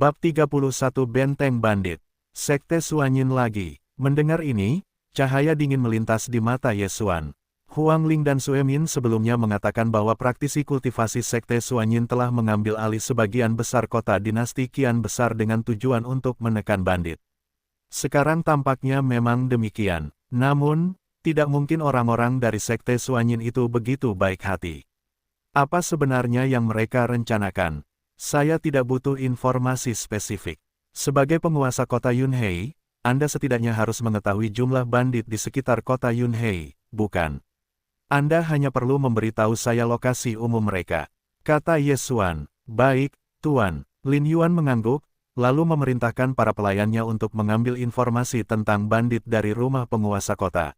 Bab 31 Benteng Bandit. Sekte Suanyin lagi. Mendengar ini, cahaya dingin melintas di mata Yesuan. Huang Ling dan Sue Min sebelumnya mengatakan bahwa praktisi kultivasi Sekte Suanyin telah mengambil alih sebagian besar kota dinasti Qian besar dengan tujuan untuk menekan bandit. Sekarang tampaknya memang demikian. Namun, tidak mungkin orang-orang dari Sekte Suanyin itu begitu baik hati. Apa sebenarnya yang mereka rencanakan? Saya tidak butuh informasi spesifik. Sebagai penguasa kota Yunhei, Anda setidaknya harus mengetahui jumlah bandit di sekitar kota Yunhei, bukan? Anda hanya perlu memberitahu saya lokasi umum mereka. Kata Yesuan. Baik, Tuan. Lin Yuan mengangguk, lalu memerintahkan para pelayannya untuk mengambil informasi tentang bandit dari rumah penguasa kota.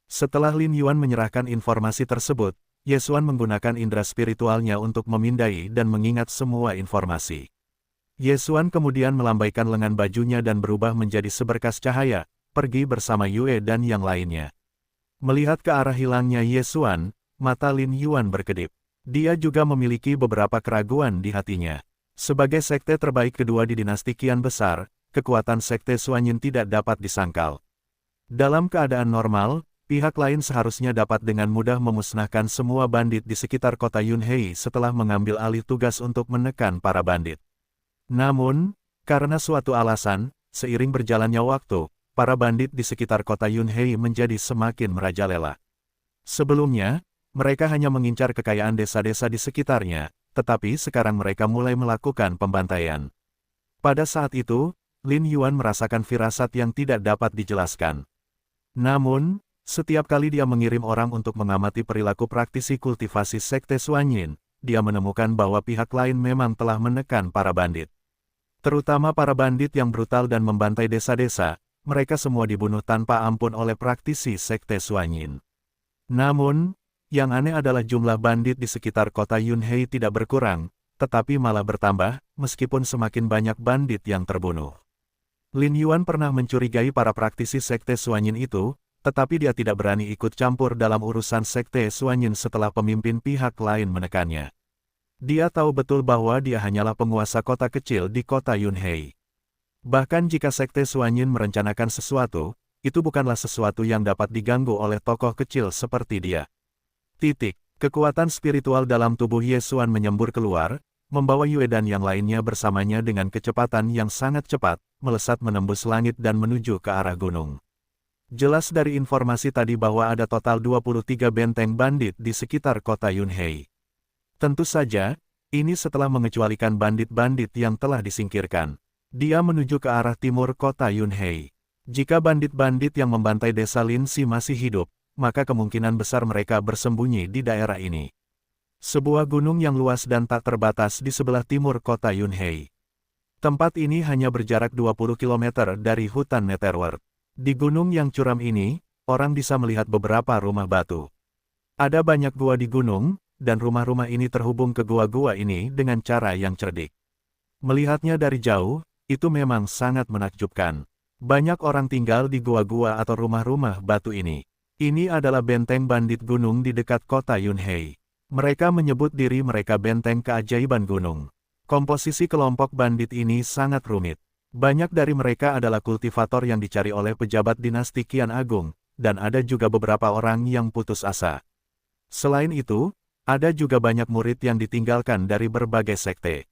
Setelah Lin Yuan menyerahkan informasi tersebut, Yesuan menggunakan indera spiritualnya untuk memindai dan mengingat semua informasi. Yesuan kemudian melambaikan lengan bajunya dan berubah menjadi seberkas cahaya, pergi bersama Yue dan yang lainnya. Melihat ke arah hilangnya Yesuan, mata Lin Yuan berkedip. Dia juga memiliki beberapa keraguan di hatinya. Sebagai sekte terbaik kedua di dinasti Qian besar, kekuatan Sekte Suanyin tidak dapat disangkal. Dalam keadaan normal, pihak lain seharusnya dapat dengan mudah memusnahkan semua bandit di sekitar kota Yunhei setelah mengambil alih tugas untuk menekan para bandit. Namun, karena suatu alasan, seiring berjalannya waktu, para bandit di sekitar kota Yunhei menjadi semakin merajalela. Sebelumnya, mereka hanya mengincar kekayaan desa-desa di sekitarnya, tetapi sekarang mereka mulai melakukan pembantaian. Pada saat itu, Lin Yuan merasakan firasat yang tidak dapat dijelaskan. Namun, setiap kali dia mengirim orang untuk mengamati perilaku praktisi kultivasi Sekte Suanyin, dia menemukan bahwa pihak lain memang telah menekan para bandit. Terutama para bandit yang brutal dan membantai desa-desa, mereka semua dibunuh tanpa ampun oleh praktisi Sekte Suanyin. Namun, yang aneh adalah jumlah bandit di sekitar kota Yunhei tidak berkurang, tetapi malah bertambah, meskipun semakin banyak bandit yang terbunuh. Lin Yuan pernah mencurigai para praktisi Sekte Suanyin itu, tetapi dia tidak berani ikut campur dalam urusan Sekte Suanyin setelah pemimpin pihak lain menekannya. Dia tahu betul bahwa dia hanyalah penguasa kota kecil di kota Yunhei. Bahkan jika Sekte Suanyin merencanakan sesuatu, itu bukanlah sesuatu yang dapat diganggu oleh tokoh kecil seperti dia. Kekuatan spiritual dalam tubuh Yesuan menyembur keluar, membawa Yue dan yang lainnya bersamanya dengan kecepatan yang sangat cepat, melesat menembus langit dan menuju ke arah gunung. Jelas dari informasi tadi bahwa ada total 23 benteng bandit di sekitar kota Yunhei. Tentu saja, ini setelah mengecualikan bandit-bandit yang telah disingkirkan. Dia menuju ke arah timur kota Yunhei. Jika bandit-bandit yang membantai desa Linxi masih hidup, maka kemungkinan besar mereka bersembunyi di daerah ini. Sebuah gunung yang luas dan tak terbatas di sebelah timur kota Yunhei. Tempat ini hanya berjarak 20 km dari hutan Netherworld. Di gunung yang curam ini, orang bisa melihat beberapa rumah batu. Ada banyak gua di gunung, dan rumah-rumah ini terhubung ke gua-gua ini dengan cara yang cerdik. Melihatnya dari jauh, itu memang sangat menakjubkan. Banyak orang tinggal di gua-gua atau rumah-rumah batu ini. Ini adalah benteng bandit gunung di dekat kota Yunhei. Mereka menyebut diri mereka benteng keajaiban gunung. Komposisi kelompok bandit ini sangat rumit. Banyak dari mereka adalah kultivator yang dicari oleh pejabat dinasti Qian Agung, dan ada juga beberapa orang yang putus asa. Selain itu, ada juga banyak murid yang ditinggalkan dari berbagai sekte.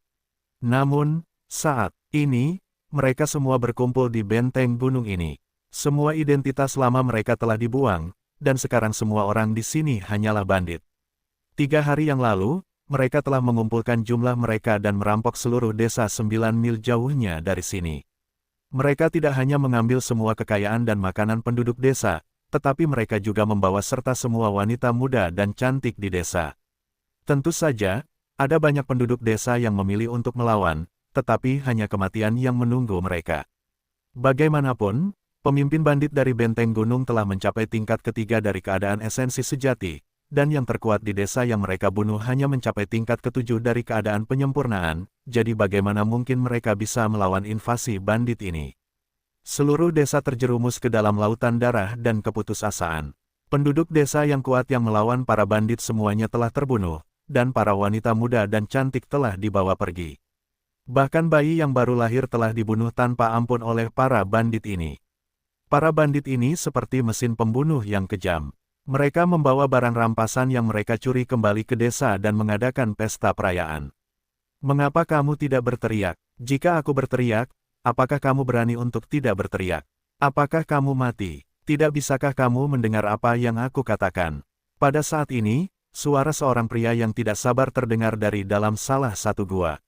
Namun, saat ini, mereka semua berkumpul di benteng gunung ini. Semua identitas lama mereka telah dibuang, dan sekarang semua orang di sini hanyalah bandit. 3 hari yang lalu, mereka telah mengumpulkan jumlah mereka dan merampok seluruh desa 9 mil jauhnya dari sini. Mereka tidak hanya mengambil semua kekayaan dan makanan penduduk desa, tetapi mereka juga membawa serta semua wanita muda dan cantik di desa. Tentu saja, ada banyak penduduk desa yang memilih untuk melawan, tetapi hanya kematian yang menunggu mereka. Bagaimanapun, pemimpin bandit dari benteng gunung telah mencapai tingkat ketiga dari keadaan esensi sejati, dan yang terkuat di desa yang mereka bunuh hanya mencapai tingkat ke-7 dari keadaan penyempurnaan, jadi bagaimana mungkin mereka bisa melawan invasi bandit ini? Seluruh desa terjerumus ke dalam lautan darah dan keputusasaan. Penduduk desa yang kuat yang melawan para bandit semuanya telah terbunuh, dan para wanita muda dan cantik telah dibawa pergi. Bahkan bayi yang baru lahir telah dibunuh tanpa ampun oleh para bandit ini. Para bandit ini seperti mesin pembunuh yang kejam. Mereka membawa barang rampasan yang mereka curi kembali ke desa dan mengadakan pesta perayaan. Mengapa kamu tidak berteriak? Jika aku berteriak, apakah kamu berani untuk tidak berteriak? Apakah kamu mati? Tidak bisakah kamu mendengar apa yang aku katakan? Pada saat ini, suara seorang pria yang tidak sabar terdengar dari dalam salah satu gua.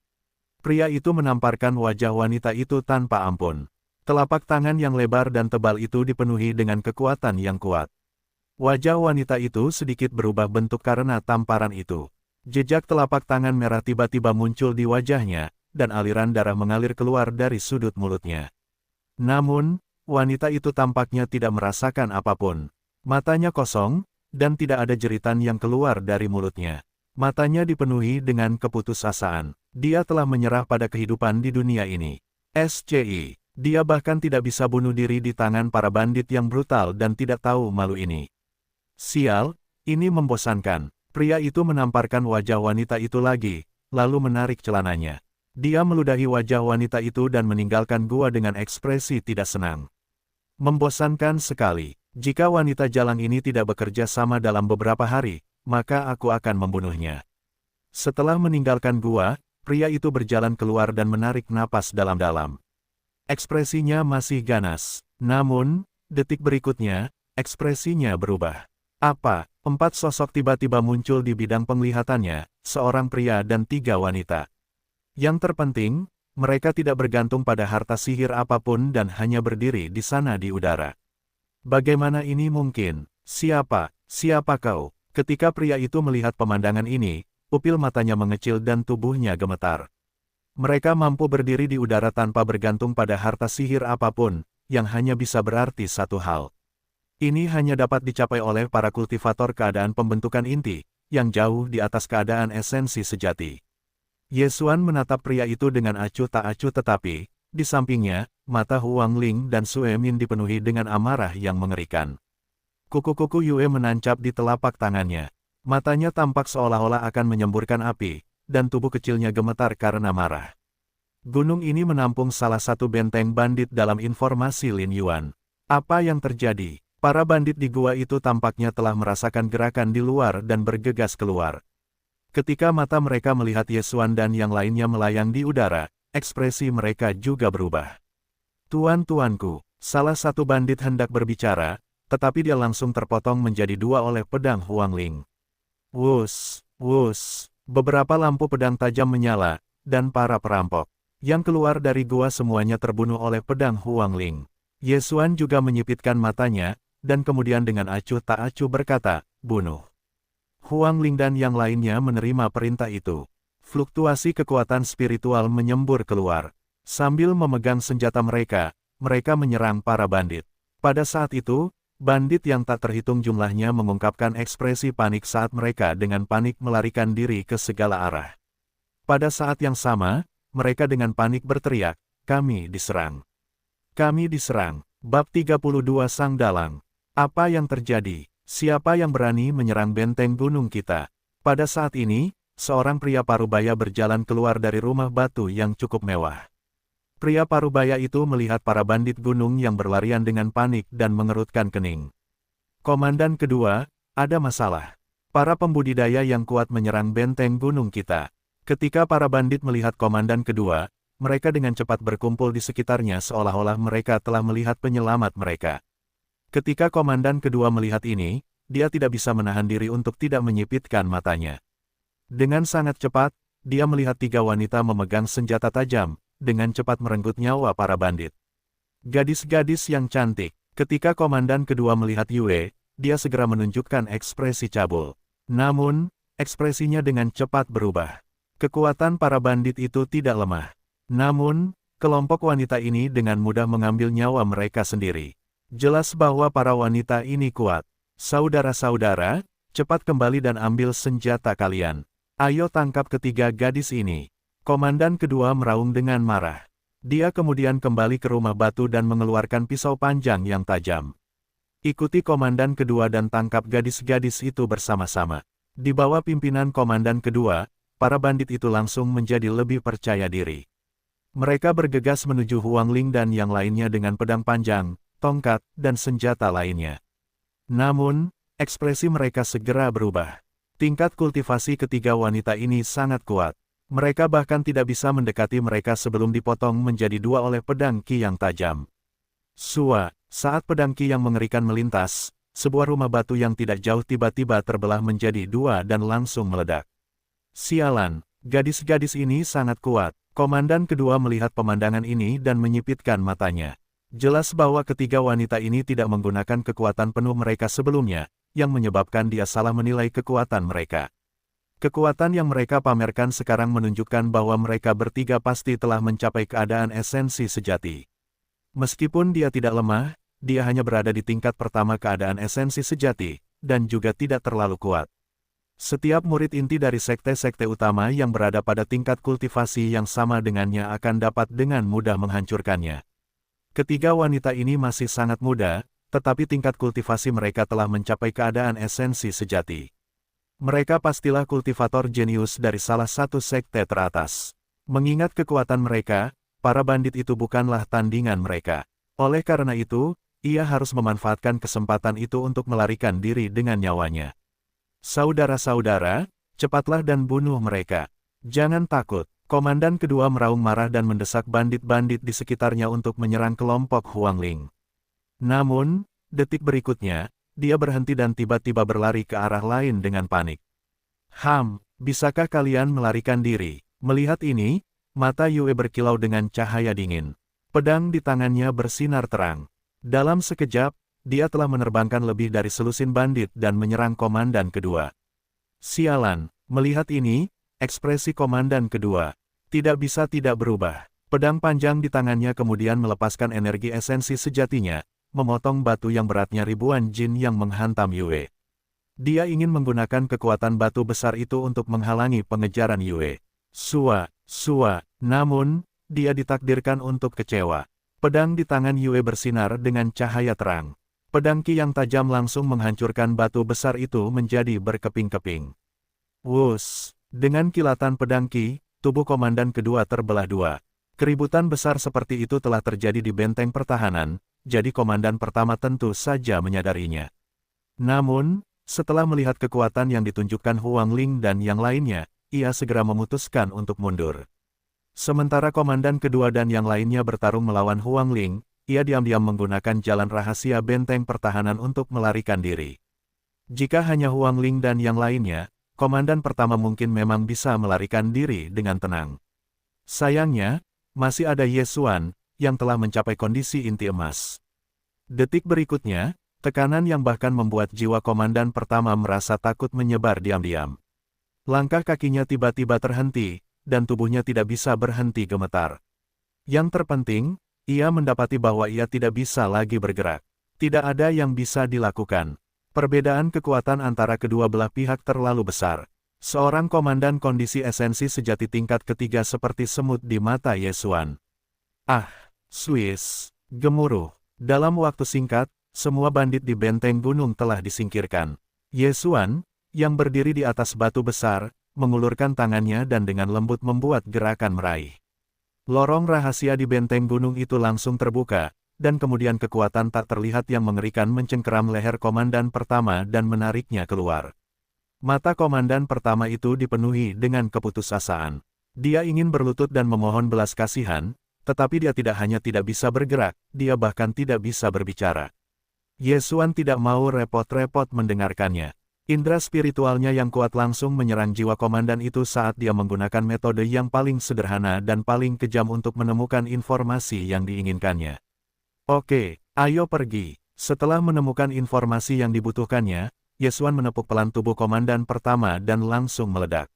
Pria itu menamparkan wajah wanita itu tanpa ampun. Telapak tangan yang lebar dan tebal itu dipenuhi dengan kekuatan yang kuat. Wajah wanita itu sedikit berubah bentuk karena tamparan itu. Jejak telapak tangan merah tiba-tiba muncul di wajahnya, dan aliran darah mengalir keluar dari sudut mulutnya. Namun, wanita itu tampaknya tidak merasakan apapun. Matanya kosong, dan tidak ada jeritan yang keluar dari mulutnya. Matanya dipenuhi dengan keputusasaan. Dia telah menyerah pada kehidupan di dunia ini. SCI. Dia bahkan tidak bisa bunuh diri di tangan para bandit yang brutal dan tidak tahu malu ini. Sial, ini membosankan. Pria itu menamparkan wajah wanita itu lagi, lalu menarik celananya. Dia meludahi wajah wanita itu dan meninggalkan gua dengan ekspresi tidak senang. Membosankan sekali. Jika wanita jalang ini tidak bekerja sama dalam beberapa hari, maka aku akan membunuhnya. Setelah meninggalkan gua, pria itu berjalan keluar dan menarik napas dalam-dalam. Ekspresinya masih ganas. Namun, detik berikutnya, ekspresinya berubah. Apa? 4 sosok tiba-tiba muncul di bidang penglihatannya, seorang pria dan 3 wanita. Yang terpenting, mereka tidak bergantung pada harta sihir apapun dan hanya berdiri di sana di udara. Bagaimana ini mungkin? Siapa kau? Ketika pria itu melihat pemandangan ini, pupil matanya mengecil dan tubuhnya gemetar. Mereka mampu berdiri di udara tanpa bergantung pada harta sihir apapun, yang hanya bisa berarti satu hal. Ini hanya dapat dicapai oleh para kultivator keadaan pembentukan inti, yang jauh di atas keadaan esensi sejati. Yesuan menatap pria itu dengan acuh tak acuh tetapi, di sampingnya, mata Huang Ling dan Sue Min dipenuhi dengan amarah yang mengerikan. Kuku-kuku Yue menancap di telapak tangannya. Matanya tampak seolah-olah akan menyemburkan api, dan tubuh kecilnya gemetar karena marah. Gunung ini menampung salah satu benteng bandit dalam informasi Lin Yuan. Apa yang terjadi? Para bandit di gua itu tampaknya telah merasakan gerakan di luar dan bergegas keluar. Ketika mata mereka melihat Yesuan dan yang lainnya melayang di udara, ekspresi mereka juga berubah. Tuan-tuanku, salah satu bandit hendak berbicara, tetapi dia langsung terpotong menjadi 2 oleh pedang Huang Ling. Wus, wus, beberapa lampu pedang tajam menyala, dan para perampok yang keluar dari gua semuanya terbunuh oleh pedang Huang Ling. Yesuan juga menyipitkan matanya, dan kemudian dengan acuh tak acuh berkata, bunuh. Huang Ling dan yang lainnya menerima perintah itu. Fluktuasi kekuatan spiritual menyembur keluar. Sambil memegang senjata mereka menyerang para bandit. Pada saat itu, bandit yang tak terhitung jumlahnya mengungkapkan ekspresi panik saat mereka dengan panik melarikan diri ke segala arah. Pada saat yang sama, mereka dengan panik berteriak, kami diserang. Kami diserang. Bab 32 Sang Dalang. Apa yang terjadi? Siapa yang berani menyerang benteng gunung kita? Pada saat ini, seorang pria parubaya berjalan keluar dari rumah batu yang cukup mewah. Pria parubaya itu melihat para bandit gunung yang berlarian dengan panik dan mengerutkan kening. Komandan kedua, ada masalah. Para pembudidaya yang kuat menyerang benteng gunung kita. Ketika para bandit melihat komandan kedua, mereka dengan cepat berkumpul di sekitarnya seolah-olah mereka telah melihat penyelamat mereka. Ketika komandan kedua melihat ini, dia tidak bisa menahan diri untuk tidak menyipitkan matanya. Dengan sangat cepat, dia melihat 3 wanita memegang senjata tajam, dengan cepat merenggut nyawa para bandit. Gadis-gadis yang cantik. Ketika komandan kedua melihat Yue, dia segera menunjukkan ekspresi cabul. Namun, ekspresinya dengan cepat berubah. Kekuatan para bandit itu tidak lemah. Namun, kelompok wanita ini dengan mudah mengambil nyawa mereka sendiri. Jelas bahwa para wanita ini kuat. Saudara-saudara, cepat kembali dan ambil senjata kalian. Ayo tangkap ketiga gadis ini. Komandan kedua meraung dengan marah. Dia kemudian kembali ke rumah batu dan mengeluarkan pisau panjang yang tajam. Ikuti komandan kedua dan tangkap gadis-gadis itu bersama-sama. Di bawah pimpinan komandan kedua, para bandit itu langsung menjadi lebih percaya diri. Mereka bergegas menuju Huang Ling dan yang lainnya dengan pedang panjang, tongkat, dan senjata lainnya. Namun, ekspresi mereka segera berubah. Tingkat kultivasi ketiga wanita ini sangat kuat. Mereka bahkan tidak bisa mendekati mereka sebelum dipotong menjadi dua oleh pedang Qi yang tajam. Sua, saat pedang Qi yang mengerikan melintas, sebuah rumah batu yang tidak jauh tiba-tiba terbelah menjadi dua dan langsung meledak. Sialan, gadis-gadis ini sangat kuat. Komandan kedua melihat pemandangan ini dan menyipitkan matanya. Jelas bahwa ketiga wanita ini tidak menggunakan kekuatan penuh mereka sebelumnya, yang menyebabkan dia salah menilai kekuatan mereka. Kekuatan yang mereka pamerkan sekarang menunjukkan bahwa mereka bertiga pasti telah mencapai keadaan esensi sejati. Meskipun dia tidak lemah, dia hanya berada di tingkat pertama keadaan esensi sejati, dan juga tidak terlalu kuat. Setiap murid inti dari sekte-sekte utama yang berada pada tingkat kultivasi yang sama dengannya akan dapat dengan mudah menghancurkannya. Ketiga wanita ini masih sangat muda, tetapi tingkat kultivasi mereka telah mencapai keadaan esensi sejati. Mereka pastilah kultivator jenius dari salah satu sekte teratas. Mengingat kekuatan mereka, para bandit itu bukanlah tandingan mereka. Oleh karena itu, ia harus memanfaatkan kesempatan itu untuk melarikan diri dengan nyawanya. Saudara-saudara, cepatlah dan bunuh mereka. Jangan takut. Komandan kedua meraung marah dan mendesak bandit-bandit di sekitarnya untuk menyerang kelompok Huang Ling. Namun, detik berikutnya, dia berhenti dan tiba-tiba berlari ke arah lain dengan panik. Bisakah kalian melarikan diri? Melihat ini, mata Yue berkilau dengan cahaya dingin. Pedang di tangannya bersinar terang. Dalam sekejap, dia telah menerbangkan lebih dari selusin bandit dan menyerang komandan kedua. Sialan, melihat ini, ekspresi komandan kedua tidak bisa tidak berubah. Pedang panjang di tangannya kemudian melepaskan energi esensi sejatinya, memotong batu yang beratnya ribuan jin yang menghantam Yue. Dia ingin menggunakan kekuatan batu besar itu untuk menghalangi pengejaran Yue. Namun, dia ditakdirkan untuk kecewa. Pedang di tangan Yue bersinar dengan cahaya terang. Pedang Qi yang tajam langsung menghancurkan batu besar itu menjadi berkeping-keping. Wus! Dengan kilatan pedang Qi, tubuh komandan kedua terbelah dua. Keributan besar seperti itu telah terjadi di benteng pertahanan, jadi komandan pertama tentu saja menyadarinya. Namun, setelah melihat kekuatan yang ditunjukkan Huang Ling dan yang lainnya, ia segera memutuskan untuk mundur. Sementara komandan kedua dan yang lainnya bertarung melawan Huang Ling, ia diam-diam menggunakan jalan rahasia benteng pertahanan untuk melarikan diri. Jika hanya Huang Ling dan yang lainnya, komandan pertama mungkin memang bisa melarikan diri dengan tenang. Sayangnya, masih ada Ye Xuan, yang telah mencapai kondisi inti emas. Detik berikutnya, tekanan yang bahkan membuat jiwa komandan pertama merasa takut menyebar diam-diam. Langkah kakinya tiba-tiba terhenti, dan tubuhnya tidak bisa berhenti gemetar. Yang terpenting, ia mendapati bahwa ia tidak bisa lagi bergerak. Tidak ada yang bisa dilakukan. Perbedaan kekuatan antara kedua belah pihak terlalu besar. Seorang komandan kondisi esensi sejati tingkat ketiga seperti semut di mata Ye Xuan. Swiss! Gemuruh. Dalam waktu singkat, semua bandit di benteng gunung telah disingkirkan. Ye Xuan, yang berdiri di atas batu besar, mengulurkan tangannya dan dengan lembut membuat gerakan meraih. Lorong rahasia di benteng gunung itu langsung terbuka, dan kemudian kekuatan tak terlihat yang mengerikan mencengkeram leher komandan pertama dan menariknya keluar. Mata komandan pertama itu dipenuhi dengan keputusasaan. Dia ingin berlutut dan memohon belas kasihan, tetapi dia tidak hanya tidak bisa bergerak, dia bahkan tidak bisa berbicara. Ye Xuan tidak mau repot-repot mendengarkannya. Indra spiritualnya yang kuat langsung menyerang jiwa komandan itu saat dia menggunakan metode yang paling sederhana dan paling kejam untuk menemukan informasi yang diinginkannya. Oke, ayo pergi. Setelah menemukan informasi yang dibutuhkannya, Ye Xuan menepuk pelan tubuh komandan pertama dan langsung meledak.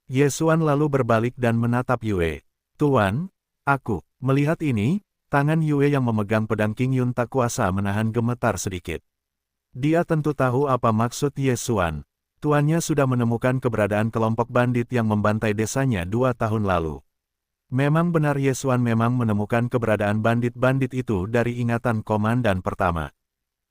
Ye Xuan lalu berbalik dan menatap Yue. Tuan, aku. Melihat ini, tangan Yue yang memegang pedang King Yun tak kuasa menahan gemetar sedikit. Dia tentu tahu apa maksud Ye Xuan. Tuannya sudah menemukan keberadaan kelompok bandit yang membantai desanya 2 tahun lalu. Memang benar Ye Xuan memang menemukan keberadaan bandit-bandit itu dari ingatan komandan pertama.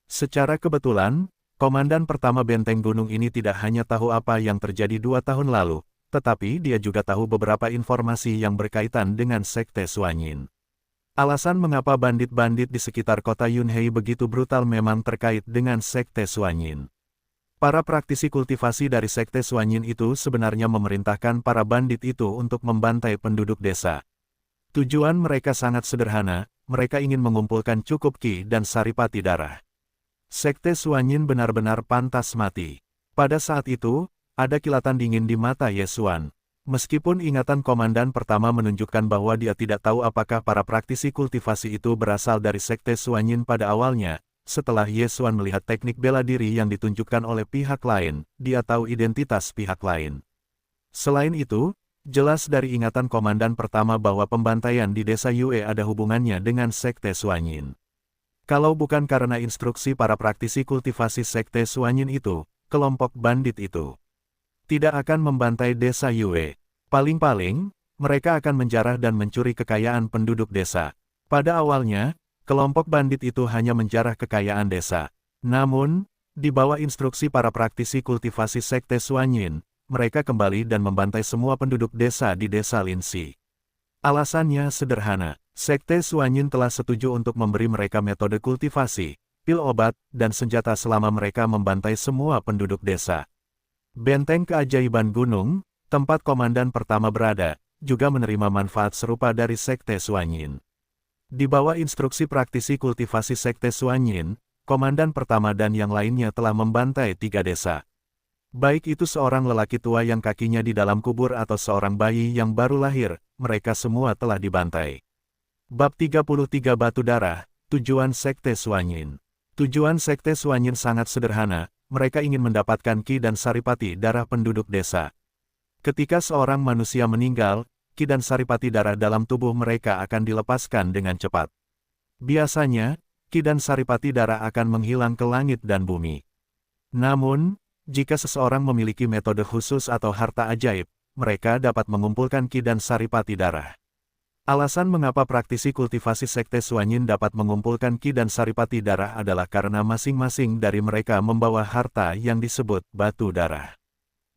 Secara kebetulan, komandan pertama benteng gunung ini tidak hanya tahu apa yang terjadi 2 tahun lalu, tetapi dia juga tahu beberapa informasi yang berkaitan dengan Sekte Suanyin. Alasan mengapa bandit-bandit di sekitar kota Yunhei begitu brutal memang terkait dengan Sekte Suanyin. Para praktisi kultivasi dari Sekte Suanyin itu sebenarnya memerintahkan para bandit itu untuk membantai penduduk desa. Tujuan mereka sangat sederhana, mereka ingin mengumpulkan cukup ki dan saripati darah. Sekte Suanyin benar-benar pantas mati. Pada saat itu, ada kilatan dingin di mata Ye Xuan. Meskipun ingatan komandan pertama menunjukkan bahwa dia tidak tahu apakah para praktisi kultivasi itu berasal dari Sekte Suanyin pada awalnya, setelah Ye Xuan melihat teknik bela diri yang ditunjukkan oleh pihak lain, dia tahu identitas pihak lain. Selain itu, jelas dari ingatan komandan pertama bahwa pembantaian di desa Yue ada hubungannya dengan Sekte Suanyin. Kalau bukan karena instruksi para praktisi kultivasi Sekte Suanyin itu, kelompok bandit itu tidak akan membantai desa Yue. Paling-paling, mereka akan menjarah dan mencuri kekayaan penduduk desa. Pada awalnya, kelompok bandit itu hanya menjarah kekayaan desa. Namun, di bawah instruksi para praktisi kultivasi Sekte Suanyin, mereka kembali dan membantai semua penduduk desa di desa Linsi. Alasannya sederhana, Sekte Suanyin telah setuju untuk memberi mereka metode kultivasi, pil obat, dan senjata selama mereka membantai semua penduduk desa. Benteng keajaiban gunung, tempat komandan pertama berada, juga menerima manfaat serupa dari Sekte Suanyin. Di bawah instruksi praktisi kultivasi Sekte Suanyin, komandan pertama dan yang lainnya telah membantai 3 desa. Baik itu seorang lelaki tua yang kakinya di dalam kubur atau seorang bayi yang baru lahir, mereka semua telah dibantai. Bab 33 Batu Darah, Tujuan Sekte Suanyin. Tujuan Sekte Suanyin sangat sederhana, mereka ingin mendapatkan ki dan saripati darah penduduk desa. Ketika seorang manusia meninggal, ki dan saripati darah dalam tubuh mereka akan dilepaskan dengan cepat. Biasanya, ki dan saripati darah akan menghilang ke langit dan bumi. Namun, jika seseorang memiliki metode khusus atau harta ajaib, mereka dapat mengumpulkan ki dan saripati darah. Alasan mengapa praktisi kultivasi Sekte Suanyin dapat mengumpulkan ki dan saripati darah adalah karena masing-masing dari mereka membawa harta yang disebut batu darah.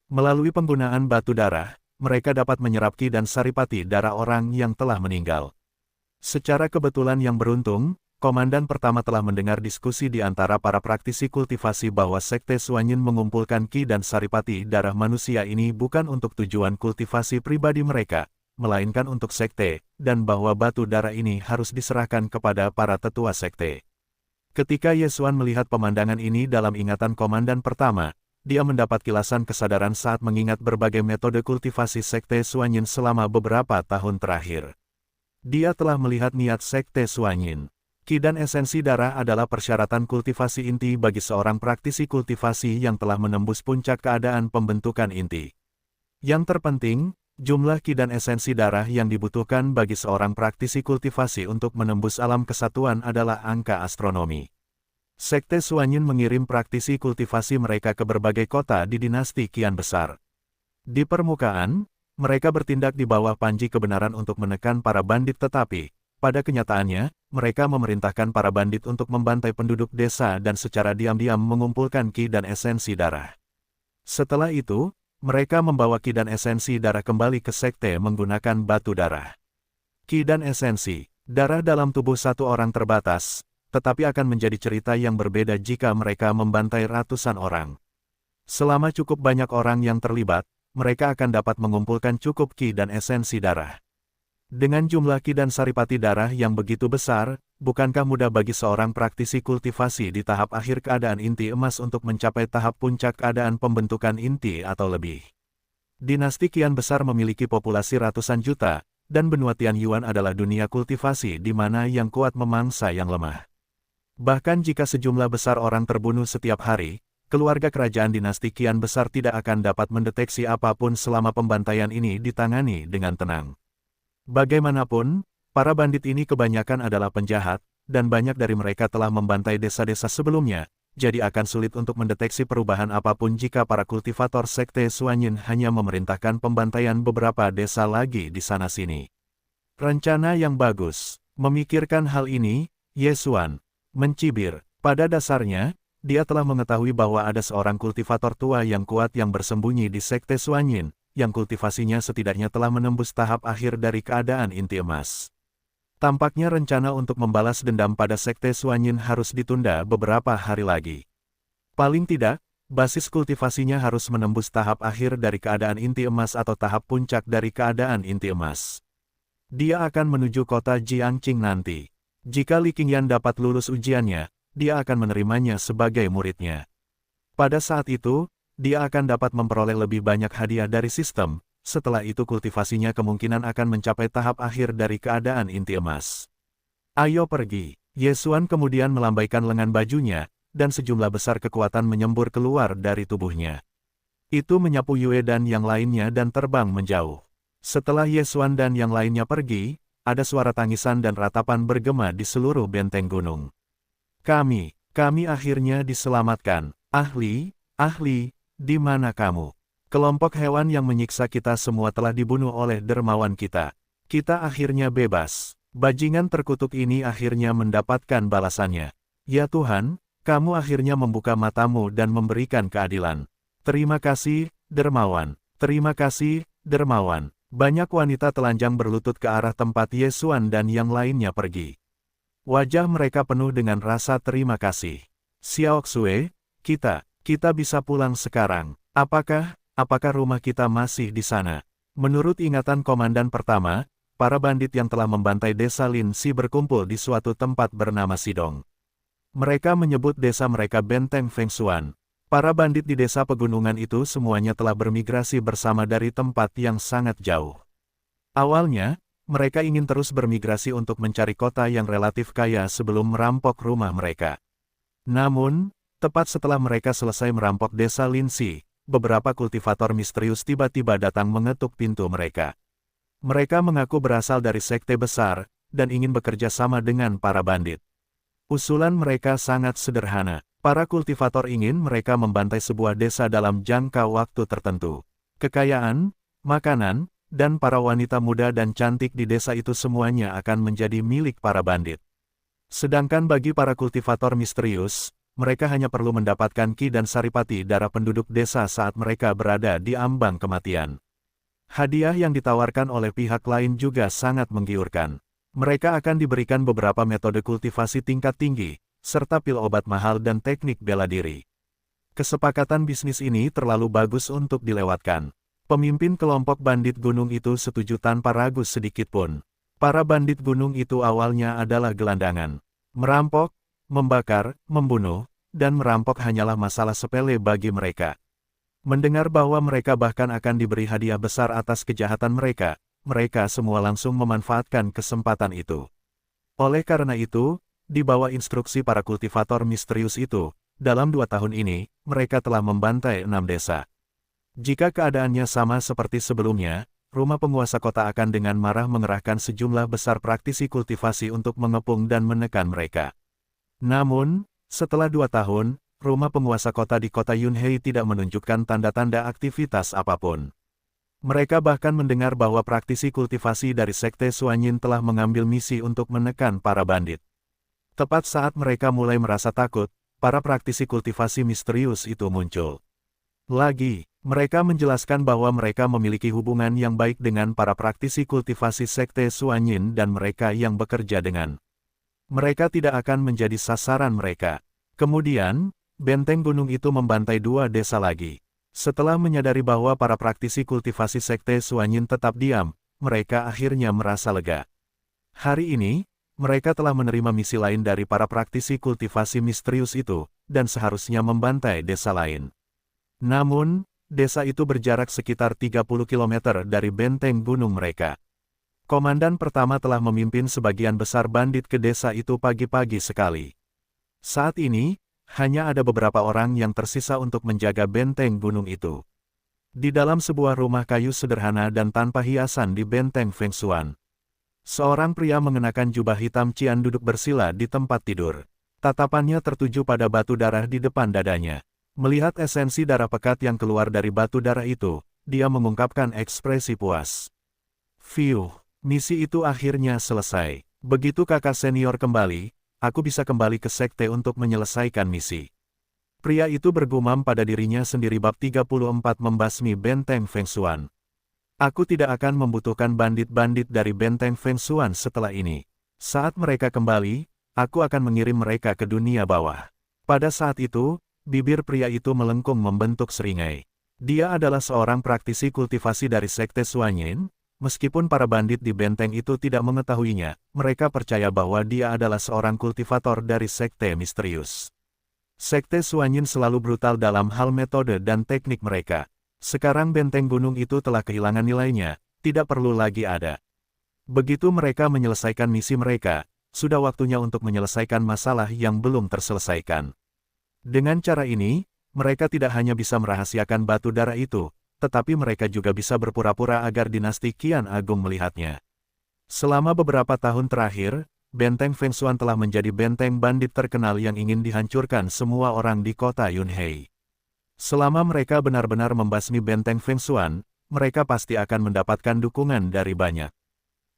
Melalui penggunaan batu darah, mereka dapat menyerap ki dan saripati darah orang yang telah meninggal. Secara kebetulan yang beruntung, komandan pertama telah mendengar diskusi di antara para praktisi kultivasi bahwa Sekte Suanyin mengumpulkan ki dan saripati darah manusia ini bukan untuk tujuan kultivasi pribadi mereka, melainkan untuk sekte, dan bahwa batu darah ini harus diserahkan kepada para tetua sekte. Ketika Ye Xuan melihat pemandangan ini dalam ingatan komandan pertama, dia mendapat kilasan kesadaran saat mengingat berbagai metode kultivasi Sekte Suanyin selama beberapa tahun terakhir. Dia telah melihat niat Sekte Suanyin. Ki dan esensi darah adalah persyaratan kultivasi inti bagi seorang praktisi kultivasi yang telah menembus puncak keadaan pembentukan inti. Yang terpenting, jumlah ki dan esensi darah yang dibutuhkan bagi seorang praktisi kultivasi untuk menembus alam kesatuan adalah angka astronomi. Sekte Suanyin mengirim praktisi kultivasi mereka ke berbagai kota di dinasti Qian besar. Di permukaan, mereka bertindak di bawah panji kebenaran untuk menekan para bandit tetapi, pada kenyataannya, mereka memerintahkan para bandit untuk membantai penduduk desa dan secara diam-diam mengumpulkan ki dan esensi darah. Setelah itu, mereka membawa ki dan esensi darah kembali ke sekte menggunakan batu darah. Ki dan esensi darah dalam tubuh satu orang terbatas, tetapi akan menjadi cerita yang berbeda jika mereka membantai ratusan orang. Selama cukup banyak orang yang terlibat, mereka akan dapat mengumpulkan cukup ki dan esensi darah. Dengan jumlah ki dan saripati darah yang begitu besar, bukankah mudah bagi seorang praktisi kultivasi di tahap akhir keadaan inti emas untuk mencapai tahap puncak keadaan pembentukan inti atau lebih? Dinasti Qian besar memiliki populasi ratusan juta, dan benua Tianyuan adalah dunia kultivasi di mana yang kuat memangsa yang lemah. Bahkan jika sejumlah besar orang terbunuh setiap hari, keluarga kerajaan dinasti Qian besar tidak akan dapat mendeteksi apapun selama pembantaian ini ditangani dengan tenang. Bagaimanapun, para bandit ini kebanyakan adalah penjahat, dan banyak dari mereka telah membantai desa-desa sebelumnya, jadi akan sulit untuk mendeteksi perubahan apapun jika para kultivator Sekte Suanyin hanya memerintahkan pembantaian beberapa desa lagi di sana-sini. Rencana yang bagus. Memikirkan hal ini, Ye Xuan mencibir. Pada dasarnya, dia telah mengetahui bahwa ada seorang kultivator tua yang kuat yang bersembunyi di Sekte Suanyin, yang kultivasinya setidaknya telah menembus tahap akhir dari keadaan inti emas. Tampaknya rencana untuk membalas dendam pada Sekte Suanyin harus ditunda beberapa hari lagi. Paling tidak, basis kultivasinya harus menembus tahap akhir dari keadaan inti emas atau tahap puncak dari keadaan inti emas. Dia akan menuju kota Jiangqing nanti. Jika Li Qingyan dapat lulus ujiannya, dia akan menerimanya sebagai muridnya. Pada saat itu, dia akan dapat memperoleh lebih banyak hadiah dari sistem. Setelah itu kultivasinya kemungkinan akan mencapai tahap akhir dari keadaan inti emas. Ayo pergi. Ye Xuan kemudian melambaikan lengan bajunya, dan sejumlah besar kekuatan menyembur keluar dari tubuhnya. Itu menyapu Yue dan yang lainnya dan terbang menjauh. Setelah Ye Xuan dan yang lainnya pergi, ada suara tangisan dan ratapan bergema di seluruh benteng gunung. Kami akhirnya diselamatkan. Ahli, di mana kamu? Kelompok hewan yang menyiksa kita semua telah dibunuh oleh dermawan kita. Kita akhirnya bebas. Bajingan terkutuk ini akhirnya mendapatkan balasannya. Ya Tuhan, kamu akhirnya membuka matamu dan memberikan keadilan. Terima kasih, dermawan. Terima kasih, dermawan. Banyak wanita telanjang berlutut ke arah tempat Ye Xuan dan yang lainnya pergi. Wajah mereka penuh dengan rasa terima kasih. Xiao Xue, kita bisa pulang sekarang. Apakah rumah kita masih di sana? Menurut ingatan komandan pertama, para bandit yang telah membantai desa Lin Si berkumpul di suatu tempat bernama Sidong. Mereka menyebut desa mereka Benteng Fengshuan. Para bandit di desa pegunungan itu semuanya telah bermigrasi bersama dari tempat yang sangat jauh. Awalnya, mereka ingin terus bermigrasi untuk mencari kota yang relatif kaya sebelum merampok rumah mereka. Namun, tepat setelah mereka selesai merampok desa Lin Si, beberapa kultivator misterius tiba-tiba datang mengetuk pintu mereka. Mereka mengaku berasal dari sekte besar, dan ingin bekerja sama dengan para bandit. Usulan mereka sangat sederhana. Para kultivator ingin mereka membantai sebuah desa dalam jangka waktu tertentu. Kekayaan, makanan, dan para wanita muda dan cantik di desa itu semuanya akan menjadi milik para bandit. Sedangkan bagi para kultivator misterius, mereka hanya perlu mendapatkan ki dan saripati darah penduduk desa saat mereka berada di ambang kematian. Hadiah yang ditawarkan oleh pihak lain juga sangat menggiurkan. Mereka akan diberikan beberapa metode kultivasi tingkat tinggi, serta pil obat mahal dan teknik bela diri. Kesepakatan bisnis ini terlalu bagus untuk dilewatkan. Pemimpin kelompok bandit gunung itu setuju tanpa ragu sedikitpun. Para bandit gunung itu awalnya adalah gelandangan. Merampok, membakar, membunuh, dan merampok hanyalah masalah sepele bagi mereka. Mendengar bahwa mereka bahkan akan diberi hadiah besar atas kejahatan mereka, mereka semua langsung memanfaatkan kesempatan itu. Oleh karena itu, di bawah instruksi para kultivator misterius itu, dalam 2 tahun ini, mereka telah membantai 6 desa. Jika keadaannya sama seperti sebelumnya, rumah penguasa kota akan dengan marah mengerahkan sejumlah besar praktisi kultivasi untuk mengepung dan menekan mereka. Namun, setelah 2 tahun, rumah penguasa kota di kota Yunhei tidak menunjukkan tanda-tanda aktivitas apapun. Mereka bahkan mendengar bahwa praktisi kultivasi dari Sekte Suanyin telah mengambil misi untuk menekan para bandit. Tepat saat mereka mulai merasa takut, para praktisi kultivasi misterius itu muncul. Mereka menjelaskan bahwa mereka memiliki hubungan yang baik dengan para praktisi kultivasi Sekte Suanyin dan mereka yang bekerja dengan mereka tidak akan menjadi sasaran mereka. Kemudian, benteng gunung itu membantai 2 desa lagi. Setelah menyadari bahwa para praktisi kultivasi Sekte Suanyin tetap diam, mereka akhirnya merasa lega. Hari ini, mereka telah menerima misi lain dari para praktisi kultivasi misterius itu, dan seharusnya membantai desa lain. Namun, desa itu berjarak sekitar 30 km dari benteng gunung mereka. Komandan pertama telah memimpin sebagian besar bandit ke desa itu pagi-pagi sekali. Saat ini, hanya ada beberapa orang yang tersisa untuk menjaga benteng gunung itu. Di dalam sebuah rumah kayu sederhana dan tanpa hiasan di benteng Fengshuan, seorang pria mengenakan jubah hitam cian duduk bersila di tempat tidur. Tatapannya tertuju pada batu darah di depan dadanya. Melihat esensi darah pekat yang keluar dari batu darah itu, dia mengungkapkan ekspresi puas. Fiuh. Misi itu akhirnya selesai. Begitu kakak senior kembali, aku bisa kembali ke sekte untuk menyelesaikan misi. Pria itu bergumam pada dirinya sendiri. Bab 34 Membasmi Benteng Fengshuan. Aku tidak akan membutuhkan bandit-bandit dari benteng Feng Xuan setelah ini. Saat mereka kembali, aku akan mengirim mereka ke dunia bawah. Pada saat itu, bibir pria itu melengkung membentuk seringai. Dia adalah seorang praktisi kultivasi dari Sekte Suanyin. Meskipun para bandit di benteng itu tidak mengetahuinya, mereka percaya bahwa dia adalah seorang kultivator dari Sekte Misterius. Sekte Suanyin selalu brutal dalam hal metode dan teknik mereka. Sekarang benteng gunung itu telah kehilangan nilainya, tidak perlu lagi ada. Begitu mereka menyelesaikan misi mereka, sudah waktunya untuk menyelesaikan masalah yang belum terselesaikan. Dengan cara ini, mereka tidak hanya bisa merahasiakan batu darah itu, tetapi mereka juga bisa berpura-pura agar dinasti Qian Agung melihatnya. Selama beberapa tahun terakhir, benteng Feng Xuan telah menjadi benteng bandit terkenal yang ingin dihancurkan semua orang di kota Yunhei. Selama mereka benar-benar membasmi benteng Feng Xuan, mereka pasti akan mendapatkan dukungan dari banyak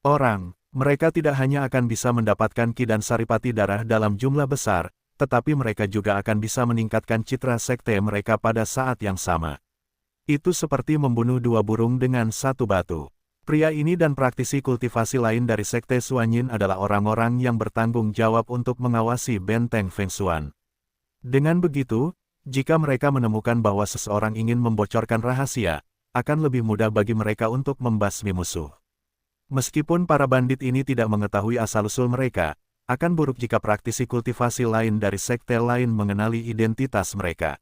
orang. Mereka tidak hanya akan bisa mendapatkan Qi dan Saripati darah dalam jumlah besar, tetapi mereka juga akan bisa meningkatkan citra sekte mereka pada saat yang sama. Itu seperti membunuh dua burung dengan satu batu. Pria ini dan praktisi kultivasi lain dari Sekte Suanyin adalah orang-orang yang bertanggung jawab untuk mengawasi benteng Feng Xuan. Dengan begitu, jika mereka menemukan bahwa seseorang ingin membocorkan rahasia, akan lebih mudah bagi mereka untuk membasmi musuh. Meskipun para bandit ini tidak mengetahui asal-usul mereka, akan buruk jika praktisi kultivasi lain dari sekte lain mengenali identitas mereka.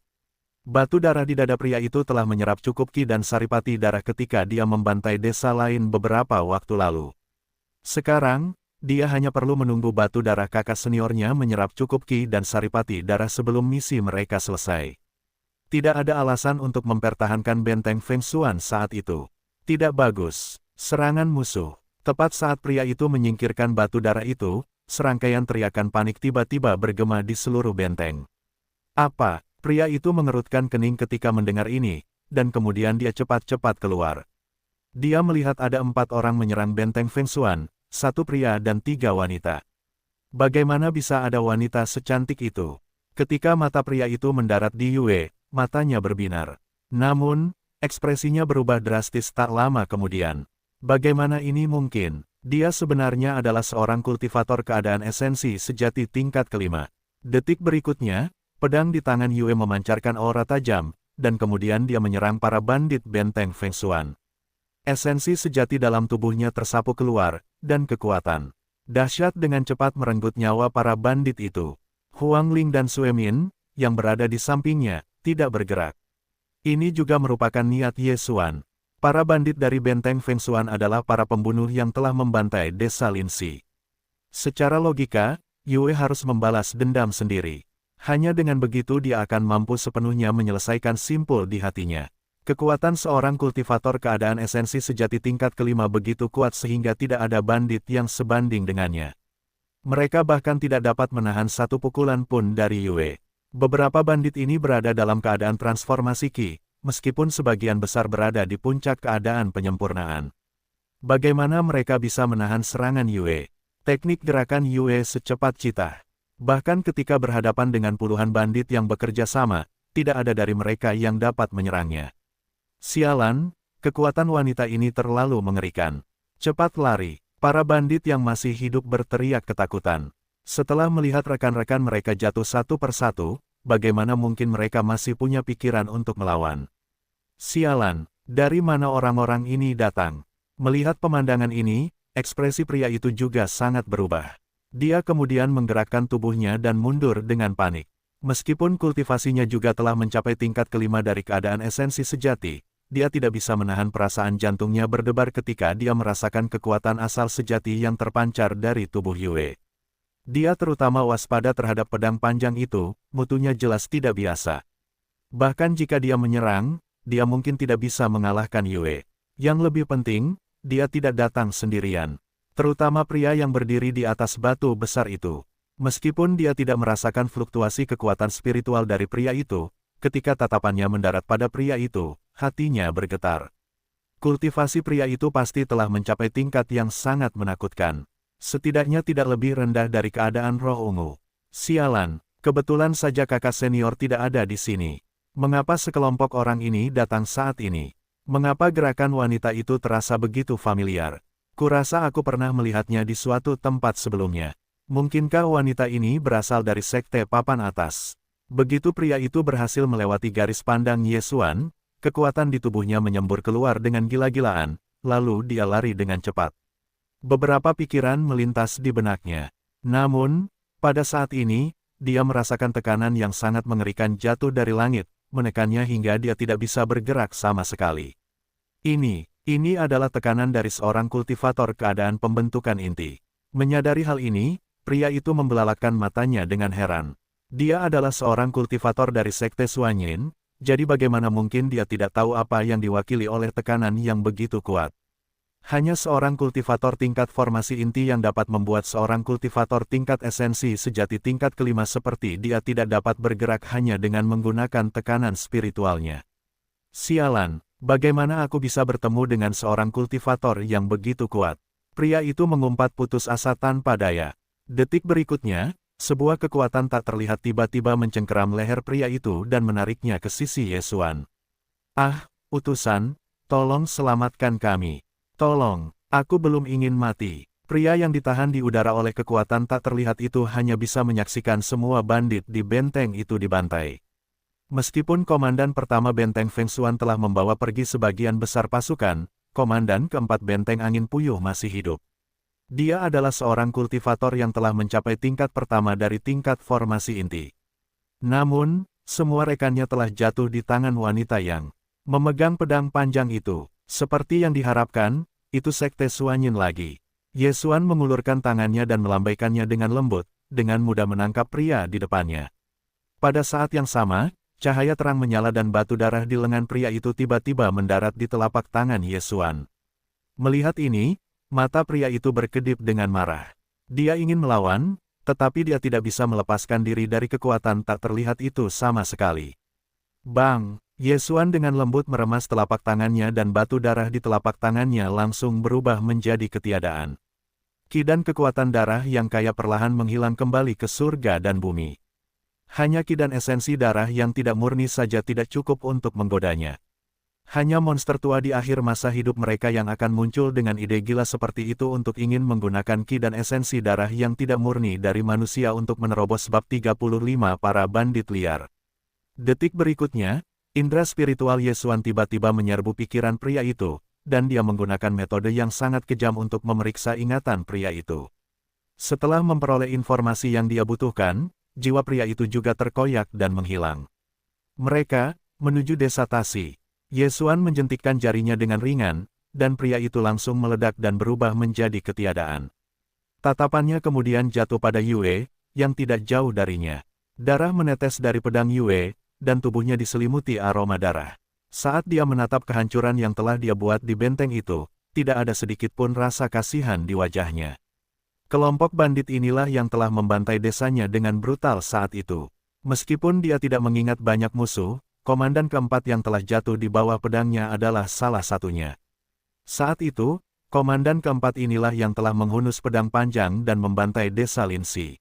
Batu darah di dada pria itu telah menyerap cukup Qi dan Saripati darah ketika dia membantai desa lain beberapa waktu lalu. Sekarang, dia hanya perlu menunggu batu darah kakak seniornya menyerap cukup Qi dan Saripati darah sebelum misi mereka selesai. Tidak ada alasan untuk mempertahankan benteng Feng Xuan saat itu. Tidak bagus. Serangan musuh. Tepat saat pria itu menyingkirkan batu darah itu, serangkaian teriakan panik tiba-tiba bergema di seluruh benteng. Apa? Pria itu mengerutkan kening ketika mendengar ini, dan kemudian dia cepat-cepat keluar. Dia melihat ada 4 orang menyerang benteng Feng Xuan, 1 pria dan 3 wanita. Bagaimana bisa ada wanita secantik itu? Ketika mata pria itu mendarat di Yue, matanya berbinar. Namun, ekspresinya berubah drastis tak lama kemudian. Bagaimana ini mungkin? Dia sebenarnya adalah seorang kultivator keadaan esensi sejati tingkat kelima. Detik berikutnya, pedang di tangan Yue memancarkan aura tajam, dan kemudian dia menyerang para bandit benteng Feng Xuan. Esensi sejati dalam tubuhnya tersapu keluar, dan kekuatan dahsyat dengan cepat merenggut nyawa para bandit itu. Huang Ling dan Sue Min, yang berada di sampingnya, tidak bergerak. Ini juga merupakan niat Ye Xuan. Para bandit dari benteng Feng Xuan adalah para pembunuh yang telah membantai desa Linxi. Secara logika, Yue harus membalas dendam sendiri. Hanya dengan begitu dia akan mampu sepenuhnya menyelesaikan simpul di hatinya. Kekuatan seorang kultivator keadaan esensi sejati tingkat kelima begitu kuat sehingga tidak ada bandit yang sebanding dengannya. Mereka bahkan tidak dapat menahan satu pukulan pun dari Yue. Beberapa bandit ini berada dalam keadaan transformasi Qi, meskipun sebagian besar berada di puncak keadaan penyempurnaan. Bagaimana mereka bisa menahan serangan Yue? Teknik gerakan Yue secepat cita. Bahkan ketika berhadapan dengan puluhan bandit yang bekerja sama, tidak ada dari mereka yang dapat menyerangnya. Sialan, kekuatan wanita ini terlalu mengerikan. Cepat lari, para bandit yang masih hidup berteriak ketakutan. Setelah melihat rekan-rekan mereka jatuh satu persatu, bagaimana mungkin mereka masih punya pikiran untuk melawan? Sialan, dari mana orang-orang ini datang? Melihat pemandangan ini, ekspresi pria itu juga sangat berubah. Dia kemudian menggerakkan tubuhnya dan mundur dengan panik. Meskipun kultivasinya juga telah mencapai tingkat kelima dari keadaan esensi sejati, dia tidak bisa menahan perasaan jantungnya berdebar ketika dia merasakan kekuatan asal sejati yang terpancar dari tubuh Yue. Dia terutama waspada terhadap pedang panjang itu, mutunya jelas tidak biasa. Bahkan jika dia menyerang, dia mungkin tidak bisa mengalahkan Yue. Yang lebih penting, dia tidak datang sendirian. Terutama pria yang berdiri di atas batu besar itu. Meskipun dia tidak merasakan fluktuasi kekuatan spiritual dari pria itu, ketika tatapannya mendarat pada pria itu, hatinya bergetar. Kultivasi pria itu pasti telah mencapai tingkat yang sangat menakutkan. Setidaknya tidak lebih rendah dari keadaan roh ungu. Sialan, kebetulan saja kakak senior tidak ada di sini. Mengapa sekelompok orang ini datang saat ini? Mengapa gerakan wanita itu terasa begitu familiar? Kurasa aku pernah melihatnya di suatu tempat sebelumnya. Mungkinkah wanita ini berasal dari sekte papan atas? Begitu pria itu berhasil melewati garis pandang Yesuan, kekuatan di tubuhnya menyembur keluar dengan gila-gilaan, lalu dia lari dengan cepat. Beberapa pikiran melintas di benaknya. Namun, pada saat ini, dia merasakan tekanan yang sangat mengerikan jatuh dari langit, menekannya hingga dia tidak bisa bergerak sama sekali. Ini adalah tekanan dari seorang kultivator keadaan pembentukan inti. Menyadari hal ini, pria itu membelalakkan matanya dengan heran. Dia adalah seorang kultivator dari sekte Suanyin, jadi bagaimana mungkin dia tidak tahu apa yang diwakili oleh tekanan yang begitu kuat. Hanya seorang kultivator tingkat formasi inti yang dapat membuat seorang kultivator tingkat esensi sejati tingkat kelima seperti dia tidak dapat bergerak hanya dengan menggunakan tekanan spiritualnya. Sialan, bagaimana aku bisa bertemu dengan seorang kultivator yang begitu kuat? Pria itu mengumpat putus asa tanpa daya. Detik berikutnya, sebuah kekuatan tak terlihat tiba-tiba mencengkeram leher pria itu dan menariknya ke sisi Yesuan. Ah, utusan, tolong selamatkan kami. Tolong, aku belum ingin mati. Pria yang ditahan di udara oleh kekuatan tak terlihat itu hanya bisa menyaksikan semua bandit di benteng itu dibantai. Meskipun Komandan Pertama Benteng Feng Xuan telah membawa pergi sebagian besar pasukan, Komandan Keempat Benteng Angin Puyuh masih hidup. Dia adalah seorang kultivator yang telah mencapai tingkat pertama dari tingkat formasi inti. Namun, semua rekannya telah jatuh di tangan wanita yang memegang pedang panjang itu. Seperti yang diharapkan, itu sekte Suanyin lagi. Yesuan mengulurkan tangannya dan melambaikannya dengan lembut, dengan mudah menangkap pria di depannya. Pada saat yang sama, cahaya terang menyala dan batu darah di lengan pria itu tiba-tiba mendarat di telapak tangan Yesuan. Melihat ini, mata pria itu berkedip dengan marah. Dia ingin melawan, tetapi dia tidak bisa melepaskan diri dari kekuatan tak terlihat itu sama sekali. Bang! Yesuan dengan lembut meremas telapak tangannya dan batu darah di telapak tangannya langsung berubah menjadi ketiadaan. Ki dan kekuatan darah yang kaya perlahan menghilang kembali ke surga dan bumi. Hanya ki dan esensi darah yang tidak murni saja tidak cukup untuk menggodanya. Hanya monster tua di akhir masa hidup mereka yang akan muncul dengan ide gila seperti itu untuk ingin menggunakan ki dan esensi darah yang tidak murni dari manusia untuk menerobos bab 35 para bandit liar. Detik berikutnya, indera spiritual Yesuan tiba-tiba menyerbu pikiran pria itu, dan dia menggunakan metode yang sangat kejam untuk memeriksa ingatan pria itu. Setelah memperoleh informasi yang dia butuhkan, jiwa pria itu juga terkoyak dan menghilang. Mereka menuju desa Tasi. Yesuan menjentikkan jarinya dengan ringan, dan pria itu langsung meledak dan berubah menjadi ketiadaan. Tatapannya kemudian jatuh pada Yue, yang tidak jauh darinya. Darah menetes dari pedang Yue, dan tubuhnya diselimuti aroma darah. Saat dia menatap kehancuran yang telah dia buat di benteng itu, tidak ada sedikit pun rasa kasihan di wajahnya. Kelompok bandit inilah yang telah membantai desanya dengan brutal saat itu. Meskipun dia tidak mengingat banyak musuh, Komandan Keempat yang telah jatuh di bawah pedangnya adalah salah satunya. Saat itu, Komandan Keempat inilah yang telah menghunus pedang panjang dan membantai desa Linsi.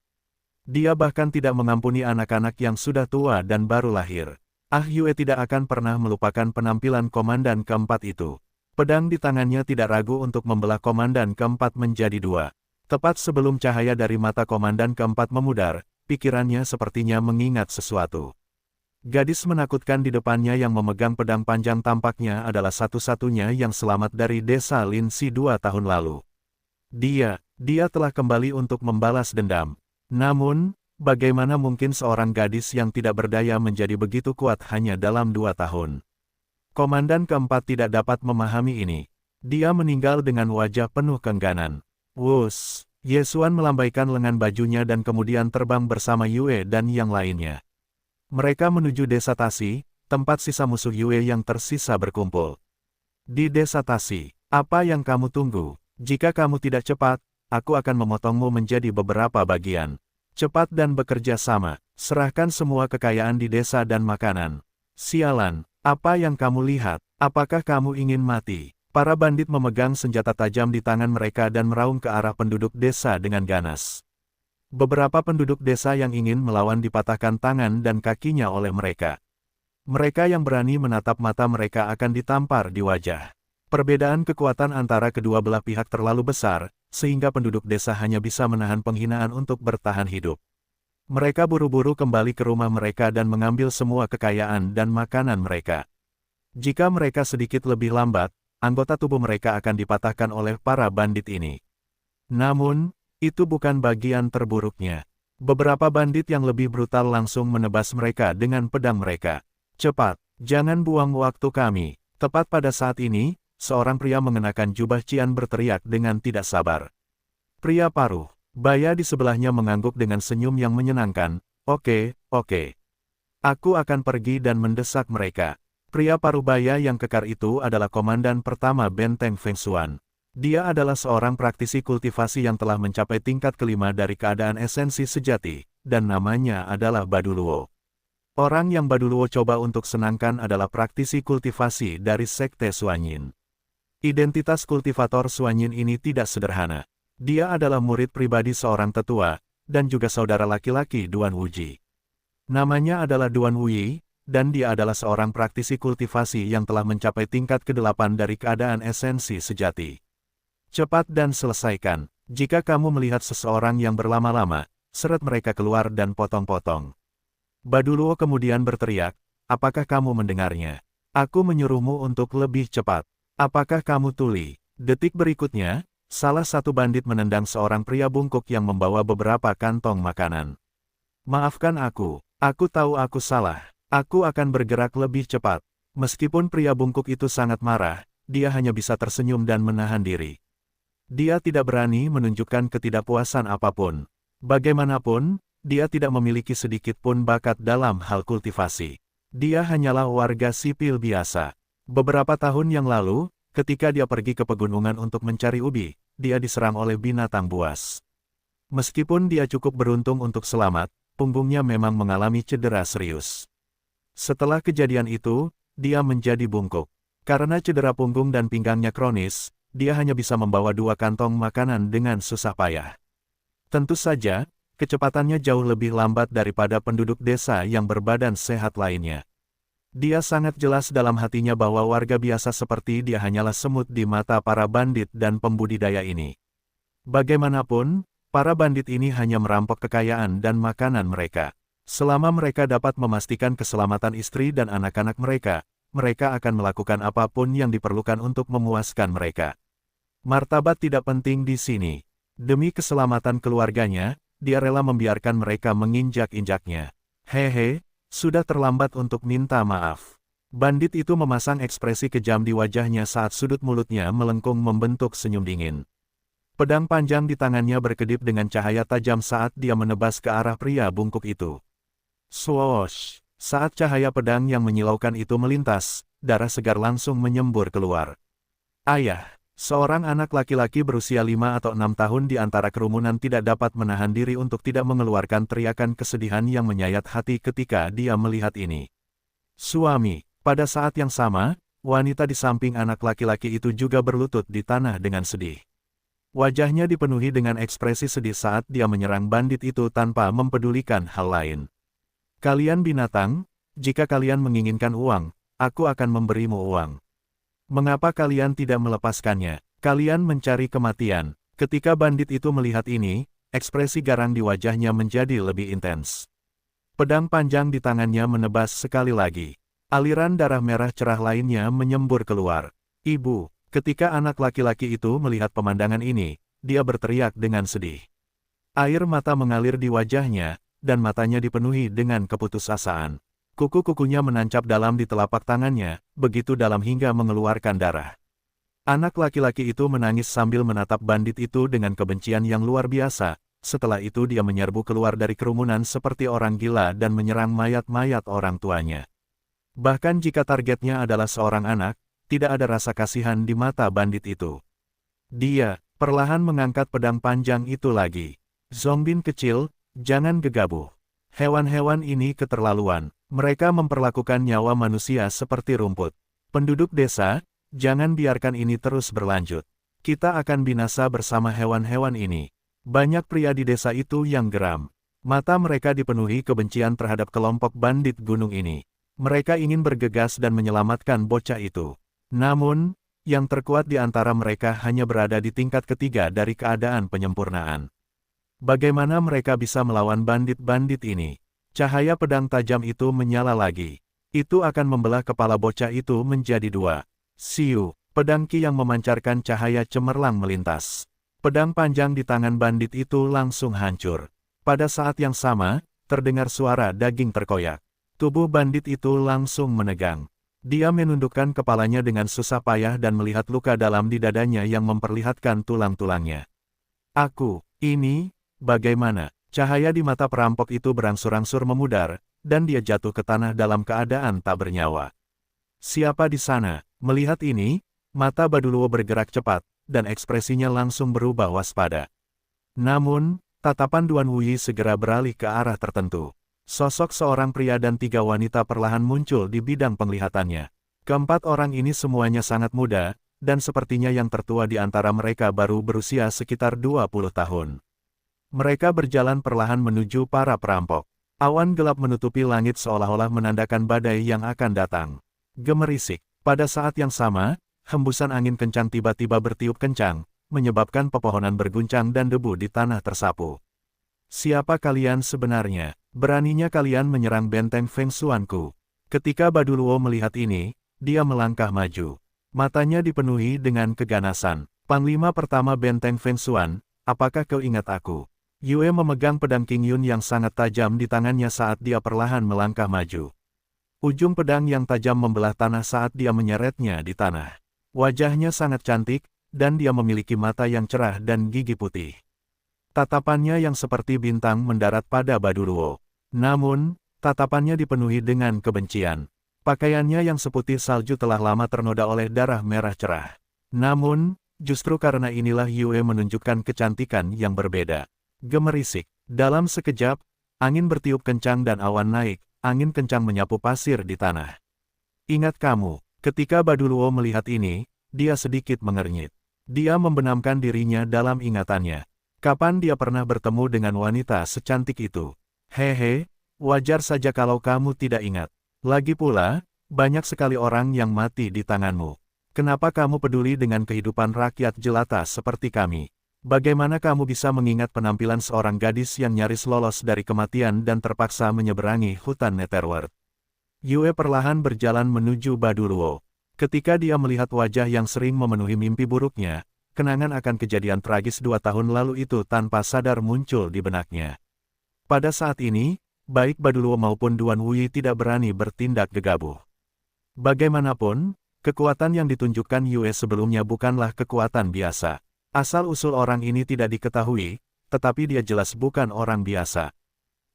Dia bahkan tidak mengampuni anak-anak yang sudah tua dan baru lahir. Ah Yue tidak akan pernah melupakan penampilan Komandan Keempat itu. Pedang di tangannya tidak ragu untuk membelah Komandan Keempat menjadi dua. Tepat sebelum cahaya dari mata Komandan Keempat memudar, pikirannya sepertinya mengingat sesuatu. Gadis menakutkan di depannya yang memegang pedang panjang tampaknya adalah satu-satunya yang selamat dari desa Linsi 2 tahun lalu. Dia telah kembali untuk membalas dendam. Namun, bagaimana mungkin seorang gadis yang tidak berdaya menjadi begitu kuat hanya dalam 2 tahun? Komandan Keempat tidak dapat memahami ini. Dia meninggal dengan wajah penuh keengganan. Wus! Yesuan melambaikan lengan bajunya dan kemudian terbang bersama Yue dan yang lainnya. Mereka menuju desa Tasi, tempat sisa musuh Yue yang tersisa berkumpul. Di desa Tasi, apa yang kamu tunggu? Jika kamu tidak cepat, aku akan memotongmu menjadi beberapa bagian. Cepat dan bekerja sama, serahkan semua kekayaan di desa dan makanan. Sialan, apa yang kamu lihat? Apakah kamu ingin mati? Para bandit memegang senjata tajam di tangan mereka dan meraung ke arah penduduk desa dengan ganas. Beberapa penduduk desa yang ingin melawan dipatahkan tangan dan kakinya oleh mereka. Mereka yang berani menatap mata mereka akan ditampar di wajah. Perbedaan kekuatan antara kedua belah pihak terlalu besar, sehingga penduduk desa hanya bisa menahan penghinaan untuk bertahan hidup. Mereka buru-buru kembali ke rumah mereka dan mengambil semua kekayaan dan makanan mereka. Jika mereka sedikit lebih lambat, anggota tubuh mereka akan dipatahkan oleh para bandit ini. Namun, itu bukan bagian terburuknya. Beberapa bandit yang lebih brutal langsung menebas mereka dengan pedang mereka. Cepat, jangan buang waktu kami. Tepat pada saat ini, seorang pria mengenakan jubah cian berteriak dengan tidak sabar. Pria paruh baya di sebelahnya mengangguk dengan senyum yang menyenangkan. Oke. Aku akan pergi dan mendesak mereka. Pria paruh baya yang kekar itu adalah komandan pertama benteng Feng Xuan. Dia adalah seorang praktisi kultivasi yang telah mencapai tingkat kelima dari keadaan esensi sejati, dan namanya adalah Baduluo. Orang yang Baduluo coba untuk senangkan adalah praktisi kultivasi dari Sekte Suanyin. Identitas kultivator Suanyin ini tidak sederhana. Dia adalah murid pribadi seorang tetua, dan juga saudara laki-laki Duan Wuji. Namanya adalah Duan Wuyi, dan dia adalah seorang praktisi kultivasi yang telah mencapai tingkat ke-8 dari keadaan esensi sejati. Cepat dan selesaikan. Jika kamu melihat seseorang yang berlama-lama, seret mereka keluar dan potong-potong. Baduluo kemudian berteriak, apakah kamu mendengarnya? Aku menyuruhmu untuk lebih cepat. Apakah kamu tuli? Detik berikutnya, salah satu bandit menendang seorang pria bungkuk yang membawa beberapa kantong makanan. Maafkan aku tahu aku salah. Aku akan bergerak lebih cepat. Meskipun pria bungkuk itu sangat marah, dia hanya bisa tersenyum dan menahan diri. Dia tidak berani menunjukkan ketidakpuasan apapun. Bagaimanapun, dia tidak memiliki sedikit pun bakat dalam hal kultivasi. Dia hanyalah warga sipil biasa. Beberapa tahun yang lalu, ketika dia pergi ke pegunungan untuk mencari ubi, dia diserang oleh binatang buas. Meskipun dia cukup beruntung untuk selamat, punggungnya memang mengalami cedera serius. Setelah kejadian itu, dia menjadi bungkuk. Karena cedera punggung dan pinggangnya kronis, dia hanya bisa membawa 2 kantong makanan dengan susah payah. Tentu saja, kecepatannya jauh lebih lambat daripada penduduk desa yang berbadan sehat lainnya. Dia sangat jelas dalam hatinya bahwa warga biasa seperti dia hanyalah semut di mata para bandit dan pembudidaya ini. Bagaimanapun, para bandit ini hanya merampok kekayaan dan makanan mereka. Selama mereka dapat memastikan keselamatan istri dan anak-anak mereka, mereka akan melakukan apapun yang diperlukan untuk memuaskan mereka. Martabat tidak penting di sini. Demi keselamatan keluarganya, dia rela membiarkan mereka menginjak-injaknya. Hehe, sudah terlambat untuk minta maaf. Bandit itu memasang ekspresi kejam di wajahnya saat sudut mulutnya melengkung membentuk senyum dingin. Pedang panjang di tangannya berkedip dengan cahaya tajam saat dia menebas ke arah pria bungkuk itu. Swoosh! Saat cahaya pedang yang menyilaukan itu melintas, darah segar langsung menyembur keluar. Ayah! Seorang anak laki-laki berusia 5 atau 6 tahun di antara kerumunan tidak dapat menahan diri untuk tidak mengeluarkan teriakan kesedihan yang menyayat hati ketika dia melihat ini. Suami, pada saat yang sama, wanita di samping anak laki-laki itu juga berlutut di tanah dengan sedih. Wajahnya dipenuhi dengan ekspresi sedih saat dia menyerang bandit itu tanpa mempedulikan hal lain. Kalian binatang, jika kalian menginginkan uang, aku akan memberimu uang. Mengapa kalian tidak melepaskannya? Kalian mencari kematian. Ketika bandit itu melihat ini, ekspresi garang di wajahnya menjadi lebih intens. Pedang panjang di tangannya menebas sekali lagi. Aliran darah merah cerah lainnya menyembur keluar. Ibu, ketika anak laki-laki itu melihat pemandangan ini, dia berteriak dengan sedih. Air mata mengalir di wajahnya, dan matanya dipenuhi dengan keputusasaan. Kuku-kukunya menancap dalam di telapak tangannya, begitu dalam hingga mengeluarkan darah. Anak laki-laki itu menangis sambil menatap bandit itu dengan kebencian yang luar biasa. Setelah itu dia menyerbu keluar dari kerumunan seperti orang gila dan menyerang mayat-mayat orang tuanya. Bahkan jika targetnya adalah seorang anak, tidak ada rasa kasihan di mata bandit itu. Dia perlahan mengangkat pedang panjang itu lagi. Zongbin kecil, jangan gegabah. Hewan-hewan ini keterlaluan. Mereka memperlakukan nyawa manusia seperti rumput. Penduduk desa, jangan biarkan ini terus berlanjut. Kita akan binasa bersama hewan-hewan ini. Banyak pria di desa itu yang geram. Mata mereka dipenuhi kebencian terhadap kelompok bandit gunung ini. Mereka ingin bergegas dan menyelamatkan bocah itu. Namun, yang terkuat di antara mereka hanya berada di tingkat ketiga dari keadaan penyempurnaan. Bagaimana mereka bisa melawan bandit-bandit ini? Cahaya pedang tajam itu menyala lagi. Itu akan membelah kepala bocah itu menjadi dua. Siu, pedang Ki yang memancarkan cahaya cemerlang melintas. Pedang panjang di tangan bandit itu langsung hancur. Pada saat yang sama, terdengar suara daging terkoyak. Tubuh bandit itu langsung menegang. Dia menundukkan kepalanya dengan susah payah dan melihat luka dalam di dadanya yang memperlihatkan tulang-tulangnya. Ini, bagaimana? Cahaya di mata perampok itu berangsur-angsur memudar, dan dia jatuh ke tanah dalam keadaan tak bernyawa. Siapa di sana? Melihat ini, mata Baduluo bergerak cepat, dan ekspresinya langsung berubah waspada. Namun, tatapan Duan Wuyi segera beralih ke arah tertentu. Sosok seorang pria dan 3 wanita perlahan muncul di bidang penglihatannya. Keempat orang ini semuanya sangat muda, dan sepertinya yang tertua di antara mereka baru berusia sekitar 20 tahun. Mereka berjalan perlahan menuju para perampok. Awan gelap menutupi langit seolah-olah menandakan badai yang akan datang. Gemerisik. Pada saat yang sama, hembusan angin kencang tiba-tiba bertiup kencang, menyebabkan pepohonan berguncang dan debu di tanah tersapu. Siapa kalian sebenarnya? Beraninya kalian menyerang benteng Feng Xuanku. Ketika Baduluo melihat ini, dia melangkah maju. Matanya dipenuhi dengan keganasan. Panglima pertama benteng Feng Xuan, apakah kau ingat aku? Yue memegang pedang King Yun yang sangat tajam di tangannya saat dia perlahan melangkah maju. Ujung pedang yang tajam membelah tanah saat dia menyeretnya di tanah. Wajahnya sangat cantik, dan dia memiliki mata yang cerah dan gigi putih. Tatapannya yang seperti bintang mendarat pada Baduluo. Namun, tatapannya dipenuhi dengan kebencian. Pakaiannya yang seputih salju telah lama ternoda oleh darah merah cerah. Namun, justru karena inilah Yue menunjukkan kecantikan yang berbeda. Gemerisik. Dalam sekejap, angin bertiup kencang dan awan naik, angin kencang menyapu pasir di tanah. Ingat kamu, ketika Baduluo melihat ini, dia sedikit mengernyit. Dia membenamkan dirinya dalam ingatannya. Kapan dia pernah bertemu dengan wanita secantik itu? Hehe, wajar saja kalau kamu tidak ingat. Lagi pula, banyak sekali orang yang mati di tanganmu. Kenapa kamu peduli dengan kehidupan rakyat jelata seperti kami? Bagaimana kamu bisa mengingat penampilan seorang gadis yang nyaris lolos dari kematian dan terpaksa menyeberangi hutan Netherworld? Yue perlahan berjalan menuju Baduluo. Ketika dia melihat wajah yang sering memenuhi mimpi buruknya, kenangan akan kejadian tragis 2 tahun lalu itu tanpa sadar muncul di benaknya. Pada saat ini, baik Baduluo maupun Duan Wuyi tidak berani bertindak gegabah. Bagaimanapun, kekuatan yang ditunjukkan Yue sebelumnya bukanlah kekuatan biasa. Asal-usul orang ini tidak diketahui, tetapi dia jelas bukan orang biasa.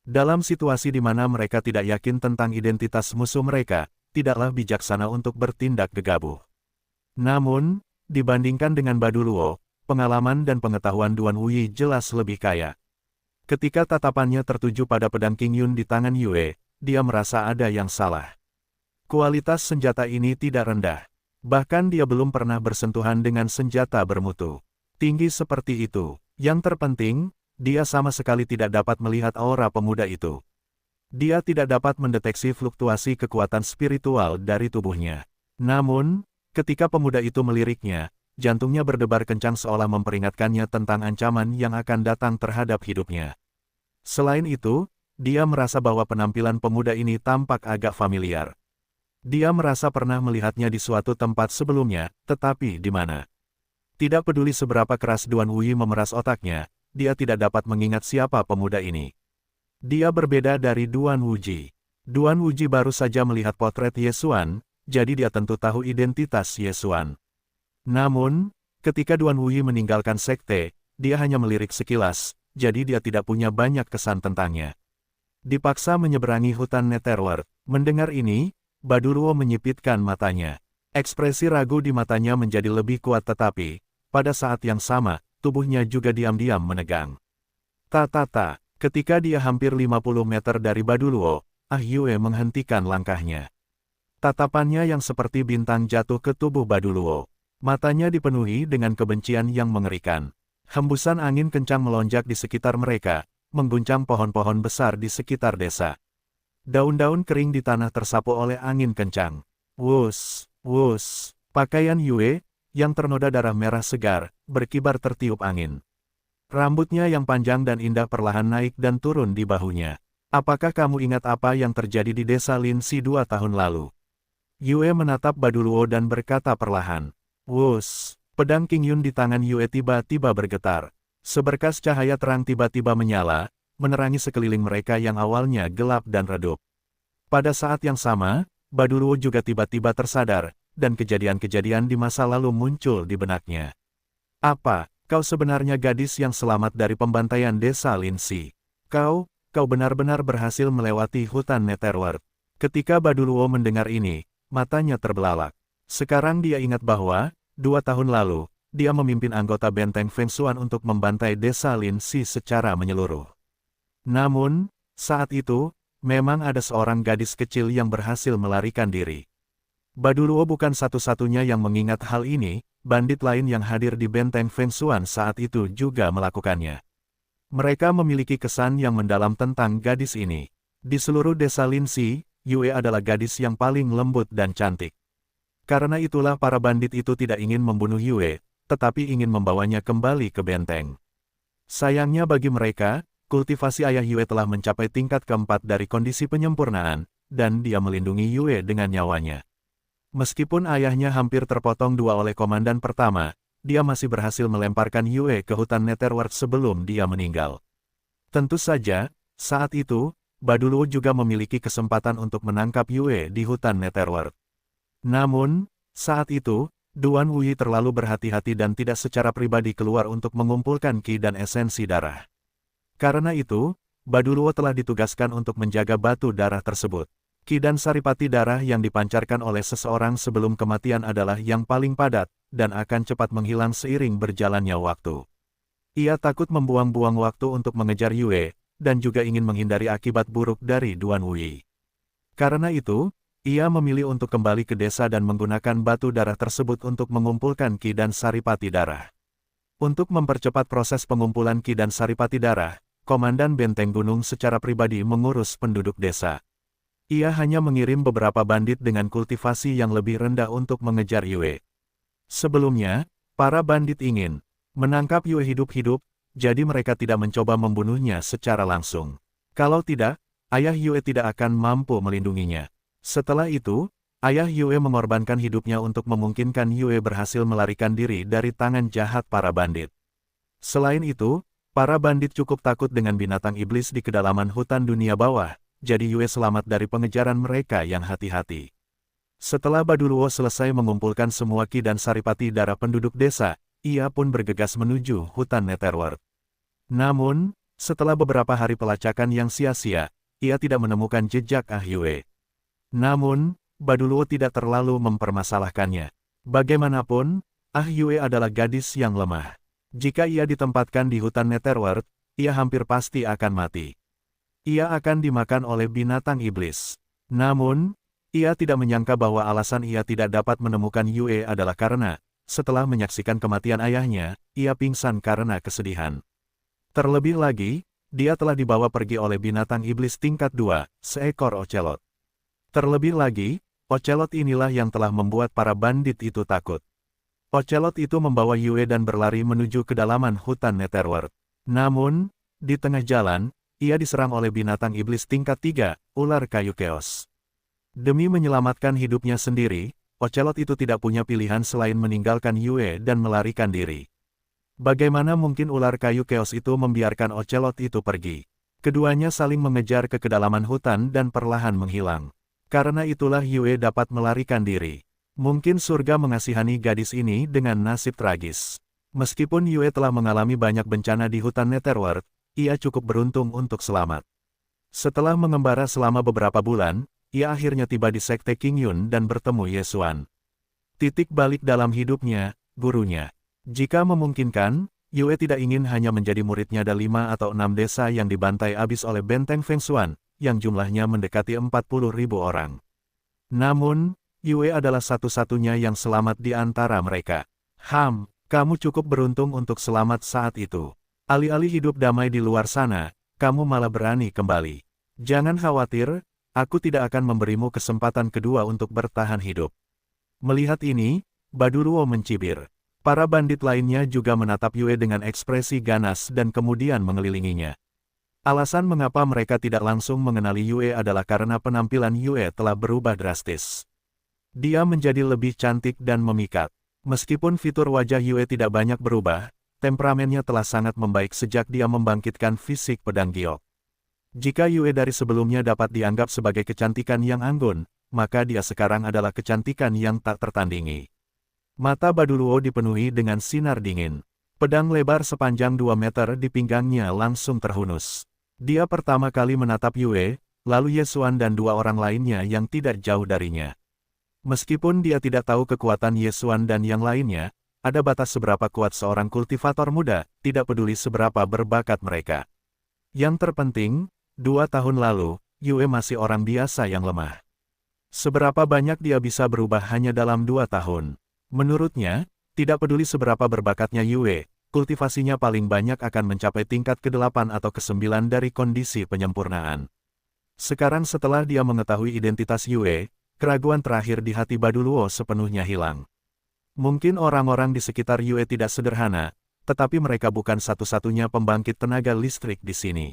Dalam situasi di mana mereka tidak yakin tentang identitas musuh mereka, tidaklah bijaksana untuk bertindak gegabah. Namun, dibandingkan dengan Baduluo, pengalaman dan pengetahuan Duan Wuyi jelas lebih kaya. Ketika tatapannya tertuju pada pedang King Yun di tangan Yue, dia merasa ada yang salah. Kualitas senjata ini tidak rendah. Bahkan dia belum pernah bersentuhan dengan senjata bermutu tinggi seperti itu. Yang terpenting, dia sama sekali tidak dapat melihat aura pemuda itu. Dia tidak dapat mendeteksi fluktuasi kekuatan spiritual dari tubuhnya. Namun, ketika pemuda itu meliriknya, jantungnya berdebar kencang seolah memperingatkannya tentang ancaman yang akan datang terhadap hidupnya. Selain itu, dia merasa bahwa penampilan pemuda ini tampak agak familiar. Dia merasa pernah melihatnya di suatu tempat sebelumnya, tetapi di mana? Tidak peduli seberapa keras Duan Wuyi memeras otaknya, dia tidak dapat mengingat siapa pemuda ini. Dia berbeda dari Duan Wuji. Duan Wuji baru saja melihat potret Ye Xuan, jadi dia tentu tahu identitas Ye Xuan. Namun, ketika Duan Wuyi meninggalkan sekte, dia hanya melirik sekilas, jadi dia tidak punya banyak kesan tentangnya. Dipaksa menyeberangi hutan Netherworld. Mendengar ini, Baduluo menyipitkan matanya. Ekspresi ragu di matanya menjadi lebih kuat tetapi, pada saat yang sama, tubuhnya juga diam-diam menegang. Ketika dia hampir 50 meter dari Baduluo, Yue menghentikan langkahnya. Tatapannya yang seperti bintang jatuh ke tubuh Baduluo. Matanya dipenuhi dengan kebencian yang mengerikan. Hembusan angin kencang melonjak di sekitar mereka, mengguncang pohon-pohon besar di sekitar desa. Daun-daun kering di tanah tersapu oleh angin kencang. Wus, wus. Pakaian Yue, yang ternoda darah merah segar, berkibar tertiup angin. Rambutnya yang panjang dan indah perlahan naik dan turun di bahunya. Apakah kamu ingat apa yang terjadi di desa Linsi 2 tahun lalu? Yue menatap Baduluo dan berkata perlahan. Wus, pedang King Yun di tangan Yue tiba-tiba bergetar. Seberkas cahaya terang tiba-tiba menyala, menerangi sekeliling mereka yang awalnya gelap dan redup. Pada saat yang sama, Baduluo juga tiba-tiba tersadar, dan kejadian-kejadian di masa lalu muncul di benaknya. Apa, kau sebenarnya gadis yang selamat dari pembantaian desa Linsi? Kau benar-benar berhasil melewati hutan Netherworld. Ketika Baduluo mendengar ini, matanya terbelalak. Sekarang dia ingat bahwa, 2 tahun lalu, dia memimpin anggota benteng Feng Xuan untuk membantai desa Linsi secara menyeluruh. Namun, saat itu, memang ada seorang gadis kecil yang berhasil melarikan diri. Baduluo bukan satu-satunya yang mengingat hal ini, bandit lain yang hadir di benteng Feng Xuan saat itu juga melakukannya. Mereka memiliki kesan yang mendalam tentang gadis ini. Di seluruh desa Linsi, Yue adalah gadis yang paling lembut dan cantik. Karena itulah para bandit itu tidak ingin membunuh Yue, tetapi ingin membawanya kembali ke benteng. Sayangnya bagi mereka, kultivasi ayah Yue telah mencapai tingkat keempat dari kondisi penyempurnaan, dan dia melindungi Yue dengan nyawanya. Meskipun ayahnya hampir terpotong dua oleh komandan pertama, dia masih berhasil melemparkan Yue ke hutan Netherworld sebelum dia meninggal. Tentu saja, saat itu, Baduluo juga memiliki kesempatan untuk menangkap Yue di hutan Netherworld. Namun, saat itu, Duan Wuyi terlalu berhati-hati dan tidak secara pribadi keluar untuk mengumpulkan ki dan esensi darah. Karena itu, Baduluo telah ditugaskan untuk menjaga batu darah tersebut. Ki dan saripati darah yang dipancarkan oleh seseorang sebelum kematian adalah yang paling padat, dan akan cepat menghilang seiring berjalannya waktu. Ia takut membuang-buang waktu untuk mengejar Yue, dan juga ingin menghindari akibat buruk dari Duan Wuyi. Karena itu, ia memilih untuk kembali ke desa dan menggunakan batu darah tersebut untuk mengumpulkan ki dan saripati darah. Untuk mempercepat proses pengumpulan ki dan saripati darah, Komandan Benteng Gunung secara pribadi mengurus penduduk desa. Ia hanya mengirim beberapa bandit dengan kultivasi yang lebih rendah untuk mengejar Yue. Sebelumnya, para bandit ingin menangkap Yue hidup-hidup, jadi mereka tidak mencoba membunuhnya secara langsung. Kalau tidak, ayah Yue tidak akan mampu melindunginya. Setelah itu, ayah Yue mengorbankan hidupnya untuk memungkinkan Yue berhasil melarikan diri dari tangan jahat para bandit. Selain itu, para bandit cukup takut dengan binatang iblis di kedalaman hutan dunia bawah, jadi Yue selamat dari pengejaran mereka yang hati-hati. Setelah Baduluo selesai mengumpulkan semua ki dan saripati darah penduduk desa, ia pun bergegas menuju hutan Netherworld. Namun, setelah beberapa hari pelacakan yang sia-sia, ia tidak menemukan jejak Ah Yue. Namun, Baduluo tidak terlalu mempermasalahkannya. Bagaimanapun, Ah Yue adalah gadis yang lemah. Jika ia ditempatkan di hutan Netherworld, ia hampir pasti akan mati. Ia akan dimakan oleh binatang iblis. Namun, ia tidak menyangka bahwa alasan ia tidak dapat menemukan Yue adalah karena, setelah menyaksikan kematian ayahnya, ia pingsan karena kesedihan. Terlebih lagi, dia telah dibawa pergi oleh binatang iblis tingkat 2, seekor ocelot. Terlebih lagi, ocelot inilah yang telah membuat para bandit itu takut. Ocelot itu membawa Yue dan berlari menuju kedalaman hutan Netherworld. Namun, di tengah jalan, ia diserang oleh binatang iblis tingkat 3, ular kayu keos. Demi menyelamatkan hidupnya sendiri, ocelot itu tidak punya pilihan selain meninggalkan Yue dan melarikan diri. Bagaimana mungkin ular kayu keos itu membiarkan ocelot itu pergi? Keduanya saling mengejar ke kedalaman hutan dan perlahan menghilang. Karena itulah Yue dapat melarikan diri. Mungkin surga mengasihani gadis ini dengan nasib tragis. Meskipun Yue telah mengalami banyak bencana di hutan Netherworld, ia cukup beruntung untuk selamat. Setelah mengembara selama beberapa bulan, ia akhirnya tiba di Sekte King Yun dan bertemu Ye Xuan. Titik balik dalam hidupnya, gurunya. Jika memungkinkan, Yue tidak ingin hanya menjadi muridnya dari 5 atau 6 desa yang dibantai habis oleh benteng Feng Xuan, yang jumlahnya mendekati 40.000 orang. Namun, Yue adalah satu-satunya yang selamat di antara mereka. Kamu cukup beruntung untuk selamat saat itu. Alih-alih hidup damai di luar sana, kamu malah berani kembali. Jangan khawatir, Aku tidak akan memberimu kesempatan kedua untuk bertahan hidup. Melihat ini, Baduruo mencibir. Para bandit lainnya juga menatap Yue dengan ekspresi ganas dan kemudian mengelilinginya. Alasan mengapa mereka tidak langsung mengenali Yue adalah karena penampilan Yue telah berubah drastis. Dia menjadi lebih cantik dan memikat. Meskipun fitur wajah Yue tidak banyak berubah, temperamennya telah sangat membaik sejak dia membangkitkan fisik pedang giok. Jika Yue dari sebelumnya dapat dianggap sebagai kecantikan yang anggun, maka dia sekarang adalah kecantikan yang tak tertandingi. Mata Baduruo dipenuhi dengan sinar dingin. Pedang lebar sepanjang 2 meter di pinggangnya langsung terhunus. Dia pertama kali menatap Yue, lalu Ye Xuan dan 2 orang lainnya yang tidak jauh darinya. Meskipun dia tidak tahu kekuatan Ye Xuan dan yang lainnya, ada batas seberapa kuat seorang kultivator muda, tidak peduli seberapa berbakat mereka. Yang terpenting, 2 tahun lalu, Yue masih orang biasa yang lemah. Seberapa banyak dia bisa berubah hanya dalam 2 tahun. Menurutnya, tidak peduli seberapa berbakatnya Yue, kultivasinya paling banyak akan mencapai tingkat ke-8 atau ke-9 dari kondisi penyempurnaan. Sekarang setelah dia mengetahui identitas Yue, keraguan terakhir di hati Baduruo sepenuhnya hilang. Mungkin orang-orang di sekitar Yue tidak sederhana, tetapi mereka bukan satu-satunya pembangkit tenaga listrik di sini.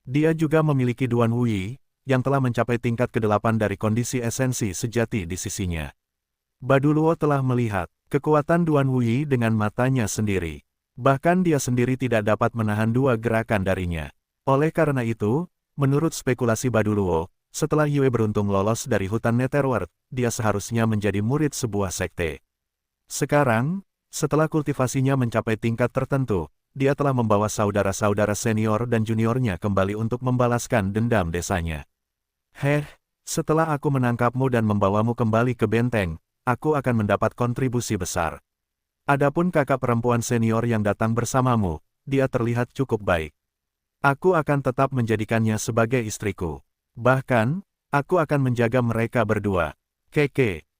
Dia juga memiliki Duan Wuyi, yang telah mencapai tingkat ke-8 dari kondisi esensi sejati di sisinya. Baduruo telah melihat kekuatan Duan Wuyi dengan matanya sendiri. Bahkan dia sendiri tidak dapat menahan 2 gerakan darinya. Oleh karena itu, menurut spekulasi Baduruo, setelah Yue beruntung lolos dari hutan Netherworld, dia seharusnya menjadi murid sebuah sekte. Sekarang, setelah kultivasinya mencapai tingkat tertentu, dia telah membawa saudara-saudara senior dan juniornya kembali untuk membalaskan dendam desanya. Setelah aku menangkapmu dan membawamu kembali ke benteng, aku akan mendapat kontribusi besar. Adapun kakak perempuan senior yang datang bersamamu, dia terlihat cukup baik. Aku akan tetap menjadikannya sebagai istriku. Bahkan, aku akan menjaga mereka berdua.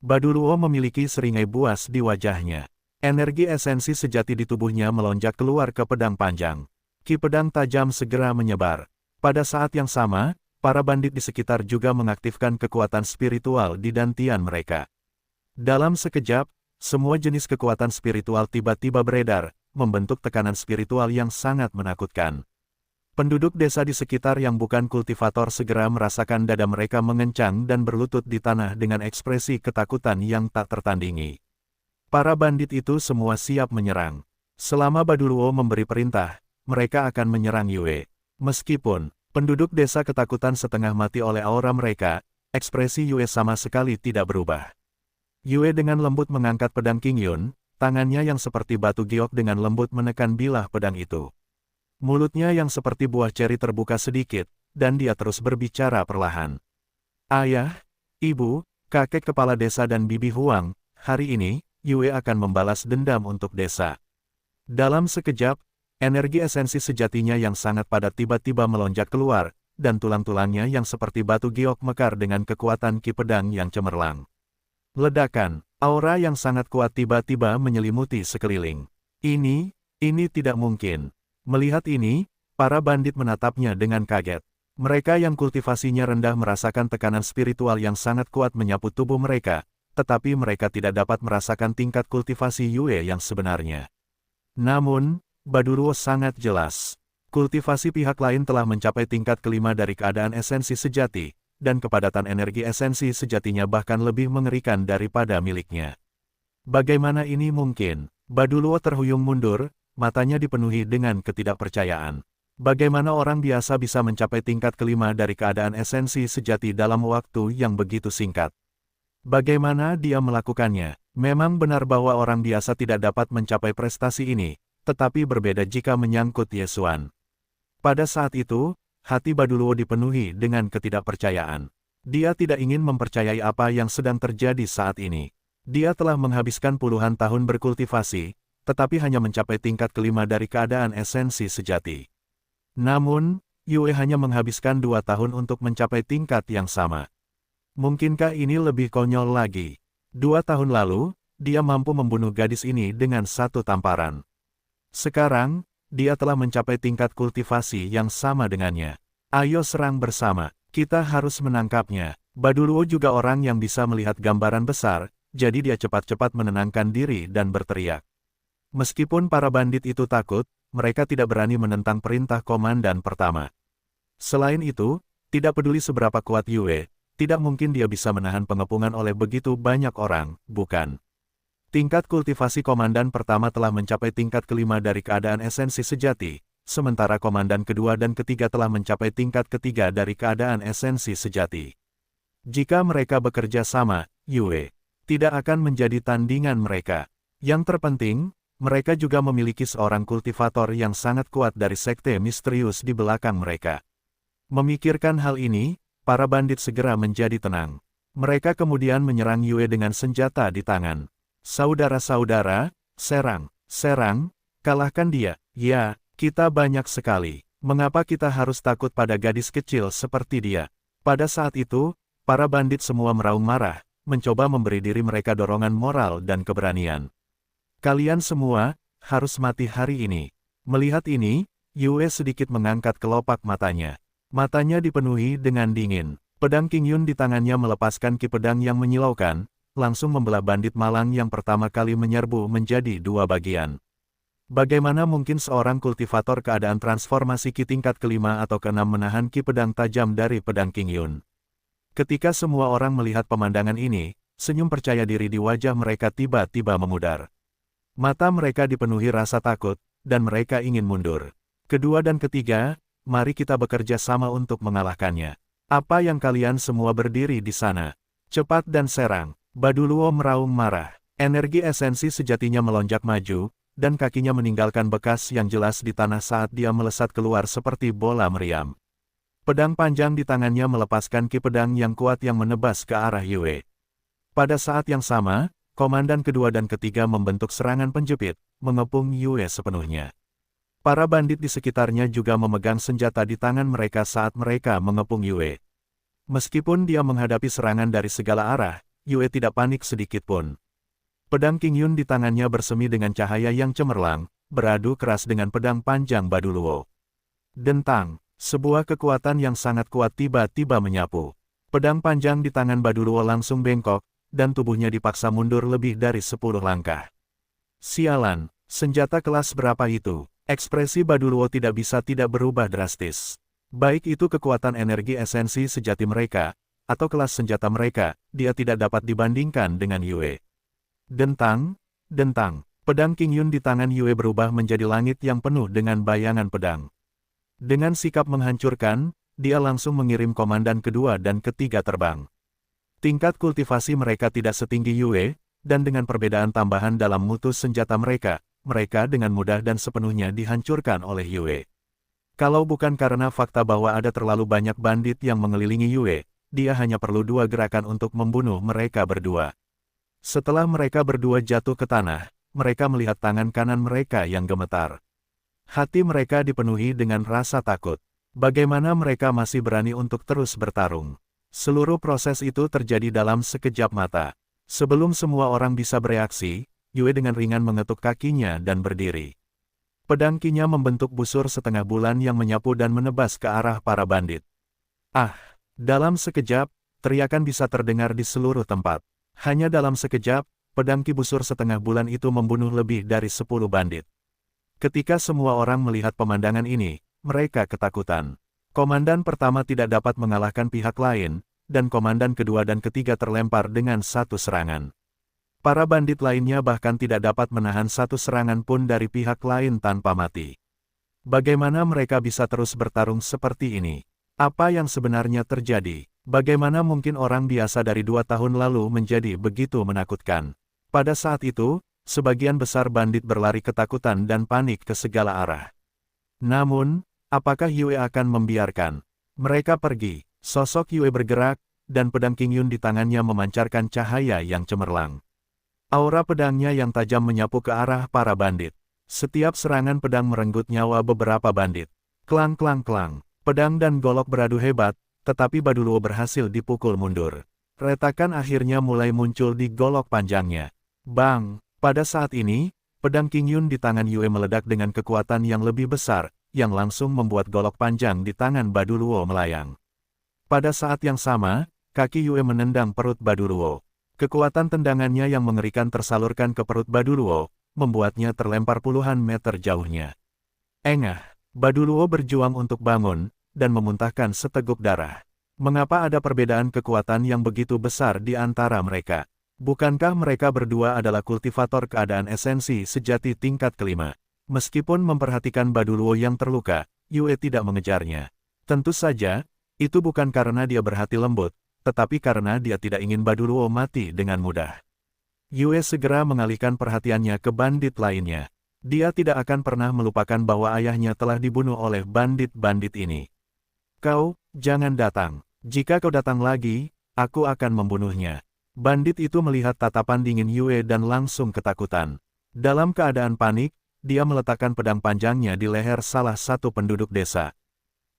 Baduruo memiliki seringai buas di wajahnya. Energi esensi sejati di tubuhnya melonjak keluar ke pedang panjang. Ki pedang tajam segera menyebar. Pada saat yang sama, para bandit di sekitar juga mengaktifkan kekuatan spiritual di dantian mereka. Dalam sekejap, semua jenis kekuatan spiritual tiba-tiba beredar, membentuk tekanan spiritual yang sangat menakutkan. Penduduk desa di sekitar yang bukan kultivator segera merasakan dada mereka mengencang dan berlutut di tanah dengan ekspresi ketakutan yang tak tertandingi. Para bandit itu semua siap menyerang. Selama Baduruo memberi perintah, mereka akan menyerang Yue. Meskipun penduduk desa ketakutan setengah mati oleh aura mereka, ekspresi Yue sama sekali tidak berubah. Yue dengan lembut mengangkat pedang Qingyun, tangannya yang seperti batu giok dengan lembut menekan bilah pedang itu. Mulutnya yang seperti buah ceri terbuka sedikit, dan dia terus berbicara perlahan. Ayah, ibu, kakek kepala desa dan bibi Huang, hari ini, Yue akan membalas dendam untuk desa. Dalam sekejap, energi esensi sejatinya yang sangat padat tiba-tiba melonjak keluar, dan tulang-tulangnya yang seperti batu giok mekar dengan kekuatan ki pedang yang cemerlang. Ledakan, aura yang sangat kuat tiba-tiba menyelimuti sekeliling. Ini tidak mungkin. Melihat ini, para bandit menatapnya dengan kaget. Mereka yang kultivasinya rendah merasakan tekanan spiritual yang sangat kuat menyapu tubuh mereka, tetapi mereka tidak dapat merasakan tingkat kultivasi Yue yang sebenarnya. Namun, Baduruo sangat jelas. Kultivasi pihak lain telah mencapai tingkat ke-5 dari keadaan esensi sejati, dan kepadatan energi esensi sejatinya bahkan lebih mengerikan daripada miliknya. Bagaimana ini mungkin? Baduruo terhuyung mundur, matanya dipenuhi dengan ketidakpercayaan. Bagaimana orang biasa bisa mencapai tingkat ke-5 dari keadaan esensi sejati dalam waktu yang begitu singkat? Bagaimana dia melakukannya? Memang benar bahwa orang biasa tidak dapat mencapai prestasi ini, tetapi berbeda jika menyangkut Ye Xuan. Pada saat itu, hati Baduruo dipenuhi dengan ketidakpercayaan. Dia tidak ingin mempercayai apa yang sedang terjadi saat ini. Dia telah menghabiskan puluhan tahun berkultivasi, tetapi hanya mencapai tingkat ke-5 dari keadaan esensi sejati. Namun, Yue hanya menghabiskan 2 tahun untuk mencapai tingkat yang sama. Mungkinkah ini lebih konyol lagi? 2 tahun lalu, dia mampu membunuh gadis ini dengan 1 tamparan. Sekarang, dia telah mencapai tingkat kultivasi yang sama dengannya. Ayo serang bersama. Kita harus menangkapnya. Baduluo juga orang yang bisa melihat gambaran besar, jadi dia cepat-cepat menenangkan diri dan berteriak. Meskipun para bandit itu takut, mereka tidak berani menentang perintah komandan pertama. Selain itu, tidak peduli seberapa kuat Yue, tidak mungkin dia bisa menahan pengepungan oleh begitu banyak orang, bukan? Tingkat kultivasi komandan pertama telah mencapai tingkat kelima dari keadaan esensi sejati, sementara komandan kedua dan ketiga telah mencapai tingkat ketiga dari keadaan esensi sejati. Jika mereka bekerja sama, Yue tidak akan menjadi tandingan mereka. Yang terpenting, mereka juga memiliki seorang kultivator yang sangat kuat dari sekte misterius di belakang mereka. Memikirkan hal ini, para bandit segera menjadi tenang. Mereka kemudian menyerang Yue dengan senjata di tangan. Saudara-saudara, serang, kalahkan dia. Ya, kita banyak sekali. Mengapa kita harus takut pada gadis kecil seperti dia? Pada saat itu, para bandit semua meraung marah, mencoba memberi diri mereka dorongan moral dan keberanian. Kalian semua harus mati hari ini. Melihat ini, Yue sedikit mengangkat kelopak matanya. Matanya dipenuhi dengan dingin. Pedang Qingyun di tangannya melepaskan ki pedang yang menyilaukan, langsung membelah bandit malang yang pertama kali menyerbu menjadi dua bagian. Bagaimana mungkin seorang kultivator keadaan transformasi ki tingkat kelima atau keenam menahan ki pedang tajam dari pedang Qingyun? Ketika semua orang melihat pemandangan ini, senyum percaya diri di wajah mereka tiba-tiba memudar. Mata mereka dipenuhi rasa takut, dan mereka ingin mundur. Kedua dan ketiga, mari kita bekerja sama untuk mengalahkannya. Apa yang kalian semua berdiri di sana? Cepat dan serang. Baduluo meraung marah. Energi esensi sejatinya melonjak maju, dan kakinya meninggalkan bekas yang jelas di tanah saat dia melesat keluar seperti bola meriam. Pedang panjang di tangannya melepaskan ki pedang yang kuat yang menebas ke arah Yue. Pada saat yang sama, komandan kedua dan ketiga membentuk serangan penjepit, mengepung Yue sepenuhnya. Para bandit di sekitarnya juga memegang senjata di tangan mereka saat mereka mengepung Yue. Meskipun dia menghadapi serangan dari segala arah, Yue tidak panik sedikit pun. Pedang Qingyun di tangannya bersemi dengan cahaya yang cemerlang, beradu keras dengan pedang panjang Baduluo. Dentang, sebuah kekuatan yang sangat kuat tiba-tiba menyapu. Pedang panjang di tangan Baduluo langsung bengkok, dan tubuhnya dipaksa mundur lebih dari 10 langkah. Sialan, senjata kelas berapa itu? Ekspresi Baduluo tidak bisa tidak berubah drastis. Baik itu kekuatan energi esensi sejati mereka, atau kelas senjata mereka, dia tidak dapat dibandingkan dengan Yue. Dentang, pedang Qingyun di tangan Yue berubah menjadi langit yang penuh dengan bayangan pedang. Dengan sikap menghancurkan, dia langsung mengirim komandan kedua dan ketiga terbang. Tingkat kultivasi mereka tidak setinggi Yue, dan dengan perbedaan tambahan dalam mutu senjata mereka dengan mudah dan sepenuhnya dihancurkan oleh Yue. Kalau bukan karena fakta bahwa ada terlalu banyak bandit yang mengelilingi Yue, dia hanya perlu 2 gerakan untuk membunuh mereka berdua. Setelah mereka berdua jatuh ke tanah, mereka melihat tangan kanan mereka yang gemetar. Hati mereka dipenuhi dengan rasa takut. Bagaimana mereka masih berani untuk terus bertarung? Seluruh proses itu terjadi dalam sekejap mata. Sebelum semua orang bisa bereaksi, Yue dengan ringan mengetuk kakinya dan berdiri. Pedang Qi-nya membentuk busur setengah bulan yang menyapu dan menebas ke arah para bandit. Ah! Dalam sekejap, teriakan bisa terdengar di seluruh tempat. Hanya dalam sekejap, pedang Qi busur setengah bulan itu membunuh lebih dari 10 bandit. Ketika semua orang melihat pemandangan ini, mereka ketakutan. Komandan pertama tidak dapat mengalahkan pihak lain, dan komandan kedua dan ketiga terlempar dengan satu serangan. Para bandit lainnya bahkan tidak dapat menahan satu serangan pun dari pihak lain tanpa mati. Bagaimana mereka bisa terus bertarung seperti ini? Apa yang sebenarnya terjadi? Bagaimana mungkin orang biasa dari 2 tahun lalu menjadi begitu menakutkan? Pada saat itu, sebagian besar bandit berlari ketakutan dan panik ke segala arah. Namun, apakah Yue akan membiarkan mereka pergi? Sosok Yue bergerak, dan pedang Qingyun di tangannya memancarkan cahaya yang cemerlang. Aura pedangnya yang tajam menyapu ke arah para bandit. Setiap serangan pedang merenggut nyawa beberapa bandit. Klang klang klang. Pedang dan golok beradu hebat, tetapi Baduluo berhasil dipukul mundur. Retakan akhirnya mulai muncul di golok panjangnya. Bang! Pada saat ini, pedang Qingyun di tangan Yue meledak dengan kekuatan yang lebih besar, yang langsung membuat golok panjang di tangan Baduluo melayang. Pada saat yang sama, kaki Yue menendang perut Baduruo. Kekuatan tendangannya yang mengerikan tersalurkan ke perut Baduruo, membuatnya terlempar puluhan meter jauhnya. Engah, Baduruo berjuang untuk bangun, dan memuntahkan seteguk darah. Mengapa ada perbedaan kekuatan yang begitu besar di antara mereka? Bukankah mereka berdua adalah kultivator keadaan esensi sejati tingkat kelima? Meskipun memperhatikan Baduruo yang terluka, Yue tidak mengejarnya. Tentu saja, itu bukan karena dia berhati lembut, tetapi karena dia tidak ingin Baduruo mati dengan mudah. Yue segera mengalihkan perhatiannya ke bandit lainnya. Dia tidak akan pernah melupakan bahwa ayahnya telah dibunuh oleh bandit-bandit ini. Kau, jangan datang. Jika kau datang lagi, aku akan membunuhnya. Bandit itu melihat tatapan dingin Yue dan langsung ketakutan. Dalam keadaan panik, dia meletakkan pedang panjangnya di leher salah satu penduduk desa.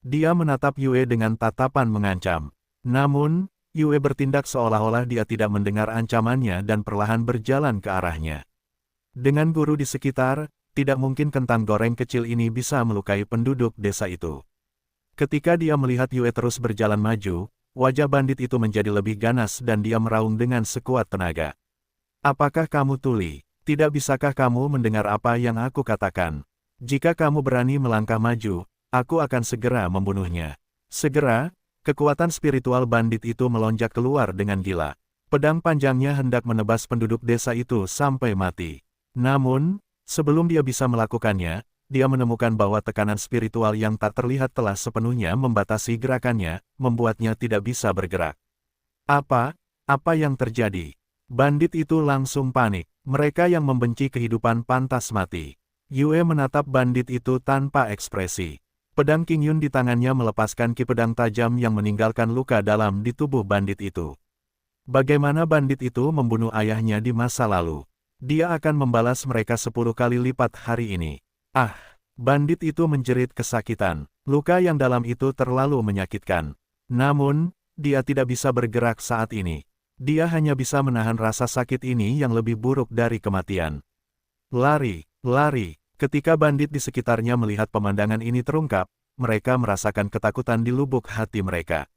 Dia menatap Yue dengan tatapan mengancam. Namun, Yue bertindak seolah-olah dia tidak mendengar ancamannya dan perlahan berjalan ke arahnya. Dengan guru di sekitar, tidak mungkin kentang goreng kecil ini bisa melukai penduduk desa itu. Ketika dia melihat Yue terus berjalan maju, wajah bandit itu menjadi lebih ganas dan dia meraung dengan sekuat tenaga. Apakah kamu tuli? Tidak bisakah kamu mendengar apa yang aku katakan? Jika kamu berani melangkah maju, aku akan segera membunuhnya. Segera, kekuatan spiritual bandit itu melonjak keluar dengan gila. Pedang panjangnya hendak menebas penduduk desa itu sampai mati. Namun, sebelum dia bisa melakukannya, dia menemukan bahwa tekanan spiritual yang tak terlihat telah sepenuhnya membatasi gerakannya, membuatnya tidak bisa bergerak. Apa yang terjadi? Bandit itu langsung panik. Mereka yang membenci kehidupan pantas mati. Yue menatap bandit itu tanpa ekspresi. Pedang Qingyun di tangannya melepaskan ki pedang tajam yang meninggalkan luka dalam di tubuh bandit itu. Bagaimana bandit itu membunuh ayahnya di masa lalu? Dia akan membalas mereka 10 kali lipat hari ini. Ah, bandit itu menjerit kesakitan. Luka yang dalam itu terlalu menyakitkan. Namun, dia tidak bisa bergerak saat ini. Dia hanya bisa menahan rasa sakit ini yang lebih buruk dari kematian. Lari, lari. Ketika bandit di sekitarnya melihat pemandangan ini terungkap, mereka merasakan ketakutan di lubuk hati mereka.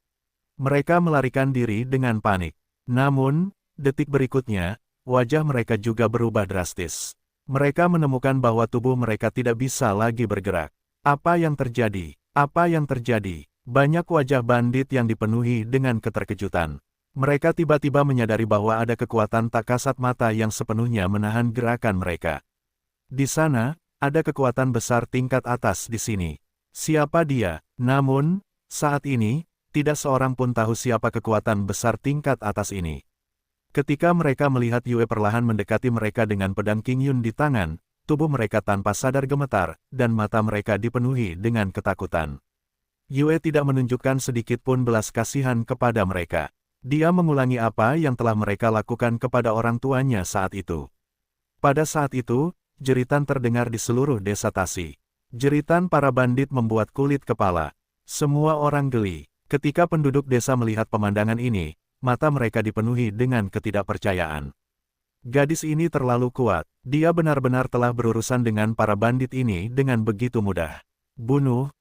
Mereka melarikan diri dengan panik. Namun, detik berikutnya, wajah mereka juga berubah drastis. Mereka menemukan bahwa tubuh mereka tidak bisa lagi bergerak. Apa yang terjadi? Apa yang terjadi? Banyak wajah bandit yang dipenuhi dengan keterkejutan. Mereka tiba-tiba menyadari bahwa ada kekuatan tak kasat mata yang sepenuhnya menahan gerakan mereka. Di sana, ada kekuatan besar tingkat atas di sini. Siapa dia? Namun, saat ini, tidak seorang pun tahu siapa kekuatan besar tingkat atas ini. Ketika mereka melihat Yue perlahan mendekati mereka dengan pedang Qingyun di tangan, tubuh mereka tanpa sadar gemetar, dan mata mereka dipenuhi dengan ketakutan. Yue tidak menunjukkan sedikit pun belas kasihan kepada mereka. Dia mengulangi apa yang telah mereka lakukan kepada orang tuanya saat itu. Pada saat itu, jeritan terdengar di seluruh desa Tasi. Jeritan para bandit membuat kulit kepala. Semua orang geli. Ketika penduduk desa melihat pemandangan ini, mata mereka dipenuhi dengan ketidakpercayaan. Gadis ini terlalu kuat. Dia benar-benar telah berurusan dengan para bandit ini dengan begitu mudah. Bunuh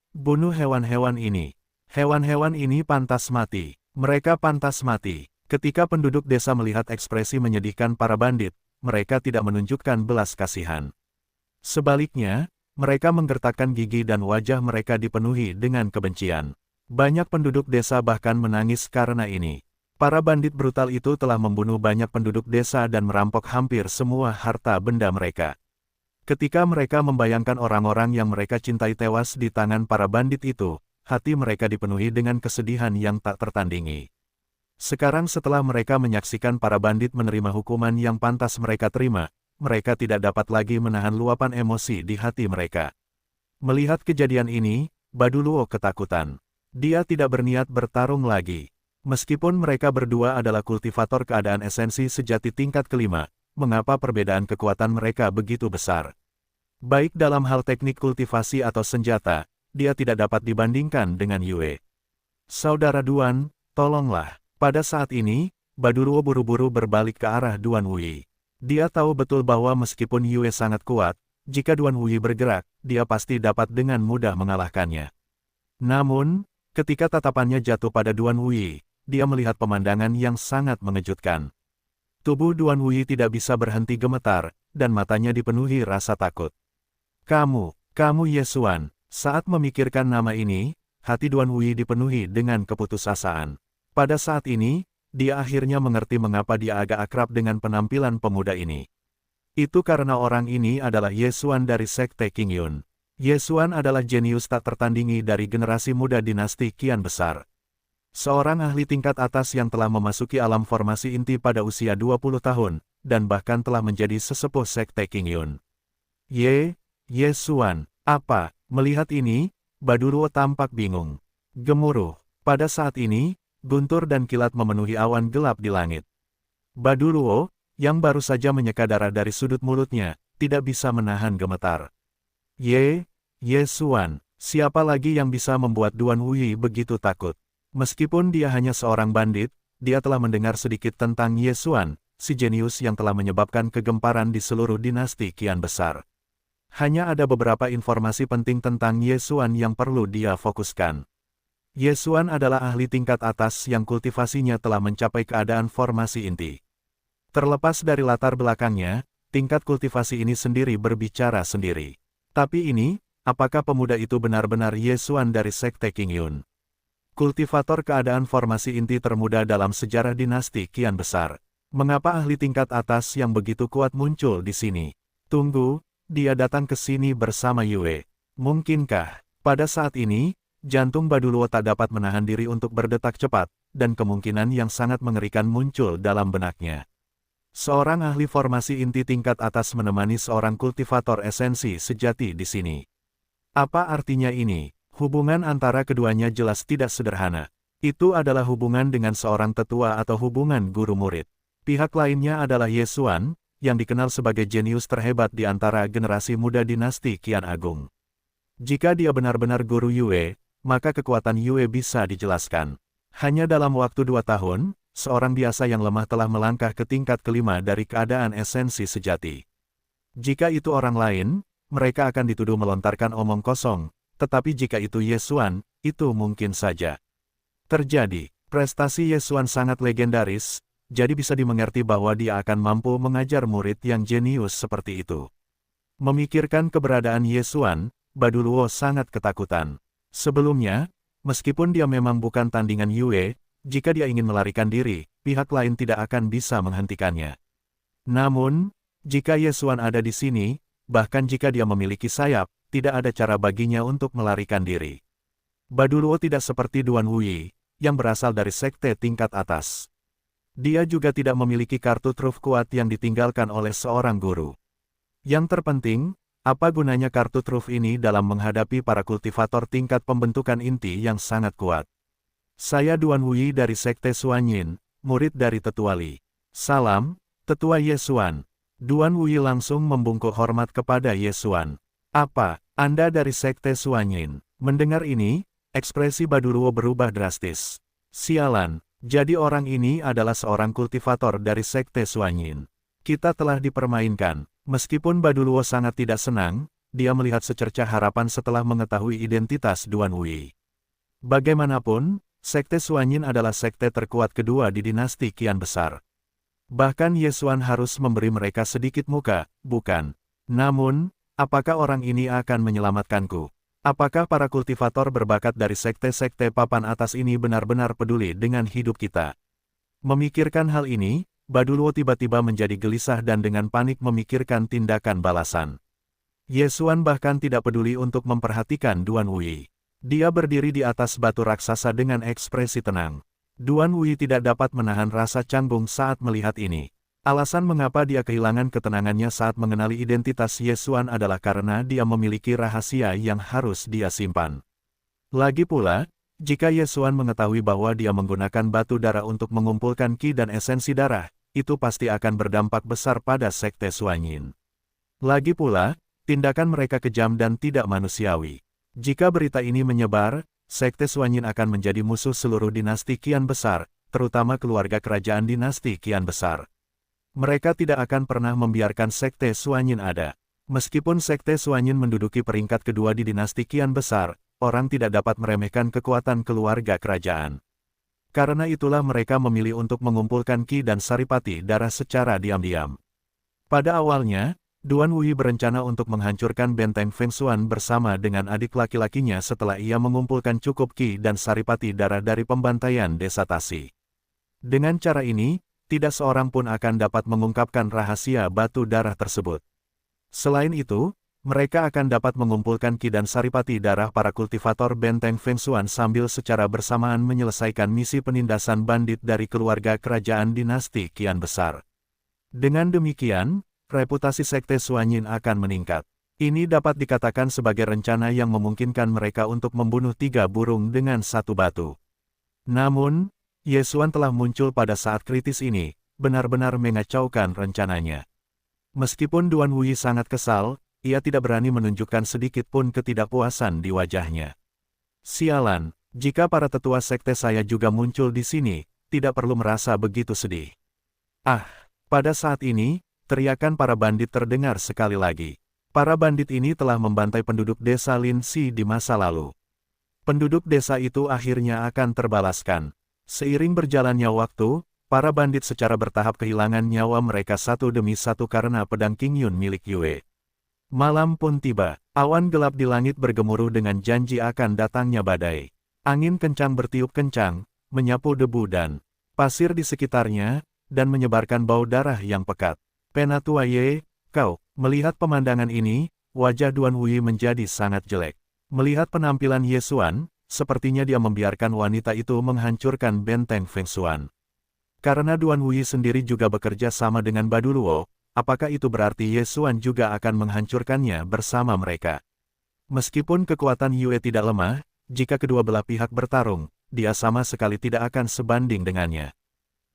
hewan-hewan ini. Hewan-hewan ini pantas mati. Mereka pantas mati. Ketika penduduk desa melihat ekspresi menyedihkan para bandit, mereka tidak menunjukkan belas kasihan. Sebaliknya, mereka menggertakkan gigi dan wajah mereka dipenuhi dengan kebencian. Banyak penduduk desa bahkan menangis karena ini. Para bandit brutal itu telah membunuh banyak penduduk desa dan merampok hampir semua harta benda mereka. Ketika mereka membayangkan orang-orang yang mereka cintai tewas di tangan para bandit itu, hati mereka dipenuhi dengan kesedihan yang tak tertandingi. Sekarang setelah mereka menyaksikan para bandit menerima hukuman yang pantas mereka terima, mereka tidak dapat lagi menahan luapan emosi di hati mereka. Melihat kejadian ini, Baduruo ketakutan. Dia tidak berniat bertarung lagi. Meskipun mereka berdua adalah kultivator keadaan esensi sejati tingkat kelima, mengapa perbedaan kekuatan mereka begitu besar? Baik dalam hal teknik kultivasi atau senjata, dia tidak dapat dibandingkan dengan Yue. Saudara Duan, tolonglah. Pada saat ini, Baduruo buru-buru berbalik ke arah Duan Wuyi. Dia tahu betul bahwa meskipun Yue sangat kuat, jika Duan Wuyi bergerak, dia pasti dapat dengan mudah mengalahkannya. Namun, Ketika tatapannya jatuh pada Duan Wuyi, dia melihat pemandangan yang sangat mengejutkan. Tubuh Duan Wuyi tidak bisa berhenti gemetar, dan matanya dipenuhi rasa takut. Kamu Ye Xuan." Saat memikirkan nama ini, hati Duan Wuyi dipenuhi dengan keputusasaan. Pada saat ini, dia akhirnya mengerti mengapa dia agak akrab dengan penampilan pemuda ini. Itu karena orang ini adalah Ye Xuan dari Sekte Qingyun. Ye Xuan adalah jenius tak tertandingi dari generasi muda dinasti Qian besar. Seorang ahli tingkat atas yang telah memasuki alam formasi inti pada usia 20 tahun, dan bahkan telah menjadi sesepuh Sekte Qingyun. Ye Xuan, apa? Melihat ini, Baduruo tampak bingung. Gemuruh. Pada saat ini, guntur dan kilat memenuhi awan gelap di langit. Baduruo, yang baru saja menyeka darah dari sudut mulutnya, tidak bisa menahan gemetar. Ye Xuan, siapa lagi yang bisa membuat Duan Wuyi begitu takut? Meskipun dia hanya seorang bandit, dia telah mendengar sedikit tentang Ye Xuan, si jenius yang telah menyebabkan kegemparan di seluruh dinasti Qian besar. Hanya ada beberapa informasi penting tentang Ye Xuan yang perlu dia fokuskan. Ye Xuan adalah ahli tingkat atas yang kultivasinya telah mencapai keadaan formasi inti. Terlepas dari latar belakangnya, tingkat kultivasi ini sendiri berbicara sendiri. Tapi ini, apakah pemuda itu benar-benar Ye Xuan dari Sekte Qingyun? Kultivator keadaan formasi inti termuda dalam sejarah dinasti Qian besar. Mengapa ahli tingkat atas yang begitu kuat muncul di sini? Tunggu, dia datang ke sini bersama Yue. Mungkinkah? Pada saat ini, jantung Baduruo tak dapat menahan diri untuk berdetak cepat, dan kemungkinan yang sangat mengerikan muncul dalam benaknya. Seorang ahli formasi inti tingkat atas menemani seorang kultivator esensi sejati di sini. Apa artinya ini? Hubungan antara keduanya jelas tidak sederhana. Itu adalah hubungan dengan seorang tetua atau hubungan guru-murid. Pihak lainnya adalah Ye Xuan, yang dikenal sebagai jenius terhebat di antara generasi muda dinasti Qian Agung. Jika dia benar-benar guru Yue, maka kekuatan Yue bisa dijelaskan. Hanya dalam waktu 2 tahun, seorang biasa yang lemah telah melangkah ke tingkat kelima dari keadaan esensi sejati. Jika itu orang lain, mereka akan dituduh melontarkan omong kosong, tetapi jika itu Ye Xuan, itu mungkin saja terjadi. Prestasi Ye Xuan sangat legendaris, jadi bisa dimengerti bahwa dia akan mampu mengajar murid yang jenius seperti itu. Memikirkan keberadaan Ye Xuan, Baduruo sangat ketakutan. Sebelumnya, meskipun dia memang bukan tandingan Yue, jika dia ingin melarikan diri, pihak lain tidak akan bisa menghentikannya. Namun, jika Ye Xuan ada di sini, bahkan jika dia memiliki sayap, tidak ada cara baginya untuk melarikan diri. Baduruo tidak seperti Duan Wuyi, yang berasal dari sekte tingkat atas. Dia juga tidak memiliki kartu truf kuat yang ditinggalkan oleh seorang guru. Yang terpenting, apa gunanya kartu truf ini dalam menghadapi para kultivator tingkat pembentukan inti yang sangat kuat? Saya Duan Wuyi dari Sekte Suanyin, murid dari Tetua Li. Salam, Tetua Ye Xuan. Duan Wuyi langsung membungkuk hormat kepada Ye Xuan. Apa, Anda dari Sekte Suanyin? Mendengar ini, ekspresi Baduruo berubah drastis. Sialan, jadi orang ini adalah seorang kultivator dari Sekte Suanyin. Kita telah dipermainkan. Meskipun Baduruo sangat tidak senang, dia melihat secercah harapan setelah mengetahui identitas Duan Wuyi. Bagaimanapun, Sekte Suanyin adalah sekte terkuat kedua di dinasti Qian besar. Bahkan Ye Xuan harus memberi mereka sedikit muka, bukan? Namun, apakah orang ini akan menyelamatkanku? Apakah para kultivator berbakat dari sekte-sekte papan atas ini benar-benar peduli dengan hidup kita? Memikirkan hal ini, Baduruo tiba-tiba menjadi gelisah dan dengan panik memikirkan tindakan balasan. Ye Xuan bahkan tidak peduli untuk memperhatikan Duan Wuyi. Dia berdiri di atas batu raksasa dengan ekspresi tenang. Duan Wuyi tidak dapat menahan rasa canggung saat melihat ini. Alasan mengapa dia kehilangan ketenangannya saat mengenali identitas Ye Xuan adalah karena dia memiliki rahasia yang harus dia simpan. Lagi pula, jika Ye Xuan mengetahui bahwa dia menggunakan batu darah untuk mengumpulkan ki dan esensi darah, itu pasti akan berdampak besar pada Sekte Suanyin. Lagi pula, tindakan mereka kejam dan tidak manusiawi. Jika berita ini menyebar, Sekte Suanyin akan menjadi musuh seluruh dinasti Qian besar, terutama keluarga kerajaan dinasti Qian besar. Mereka tidak akan pernah membiarkan Sekte Suanyin ada. Meskipun Sekte Suanyin menduduki peringkat kedua di dinasti Qian besar, orang tidak dapat meremehkan kekuatan keluarga kerajaan. Karena itulah mereka memilih untuk mengumpulkan Qi dan Saripati darah secara diam-diam. Pada awalnya, Duan Wuyi berencana untuk menghancurkan benteng Fengshuan bersama dengan adik laki-lakinya setelah ia mengumpulkan cukup Qi dan Saripati darah dari pembantaian desa Tasi. Dengan cara ini, tidak seorang pun akan dapat mengungkapkan rahasia batu darah tersebut. Selain itu, mereka akan dapat mengumpulkan Qi dan Saripati darah para kultivator benteng Fengshuan sambil secara bersamaan menyelesaikan misi penindasan bandit dari keluarga kerajaan dinasti Qian besar. Dengan demikian, reputasi Sekte Suanyin akan meningkat. Ini dapat dikatakan sebagai rencana yang memungkinkan mereka untuk membunuh 3 burung dengan 1 batu. Namun, Ye Xuan telah muncul pada saat kritis ini, benar-benar mengacaukan rencananya. Meskipun Duan Wuyi sangat kesal, ia tidak berani menunjukkan sedikit pun ketidakpuasan di wajahnya. Sialan, jika para tetua sekte saya juga muncul di sini, tidak perlu merasa begitu sedih. Ah, pada saat ini, teriakan para bandit terdengar sekali lagi. Para bandit ini telah membantai penduduk desa Lin Si di masa lalu. Penduduk desa itu akhirnya akan terbalaskan. Seiring berjalannya waktu, para bandit secara bertahap kehilangan nyawa mereka satu demi satu karena pedang King Yun milik Yue. Malam pun tiba, awan gelap di langit bergemuruh dengan janji akan datangnya badai. Angin kencang bertiup kencang, menyapu debu dan pasir di sekitarnya, dan menyebarkan bau darah yang pekat. Penatua Ye, kau, melihat pemandangan ini, wajah Duan Wuyi menjadi sangat jelek. Melihat penampilan Ye Xuan, sepertinya dia membiarkan wanita itu menghancurkan benteng Fengshuan. Karena Duan Wuyi sendiri juga bekerja sama dengan Baduluo, apakah itu berarti Ye Xuan juga akan menghancurkannya bersama mereka? Meskipun kekuatan Yue tidak lemah, jika kedua belah pihak bertarung, dia sama sekali tidak akan sebanding dengannya.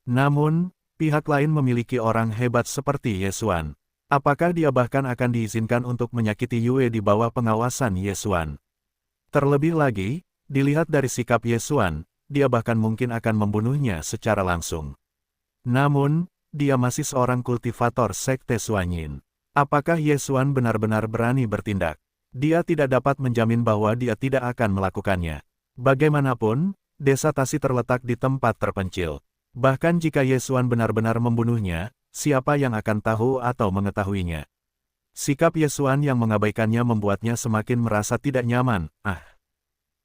Namun, pihak lain memiliki orang hebat seperti Ye Xuan. Apakah dia bahkan akan diizinkan untuk menyakiti Yue di bawah pengawasan Ye Xuan? Terlebih lagi, dilihat dari sikap Ye Xuan, dia bahkan mungkin akan membunuhnya secara langsung. Namun, dia masih seorang kultivator Sekte Suanyin. Apakah Ye Xuan benar-benar berani bertindak? Dia tidak dapat menjamin bahwa dia tidak akan melakukannya. Bagaimanapun, desa Tasi terletak di tempat terpencil. Bahkan jika Ye Xuan benar-benar membunuhnya, siapa yang akan tahu atau mengetahuinya? Sikap Ye Xuan yang mengabaikannya membuatnya semakin merasa tidak nyaman.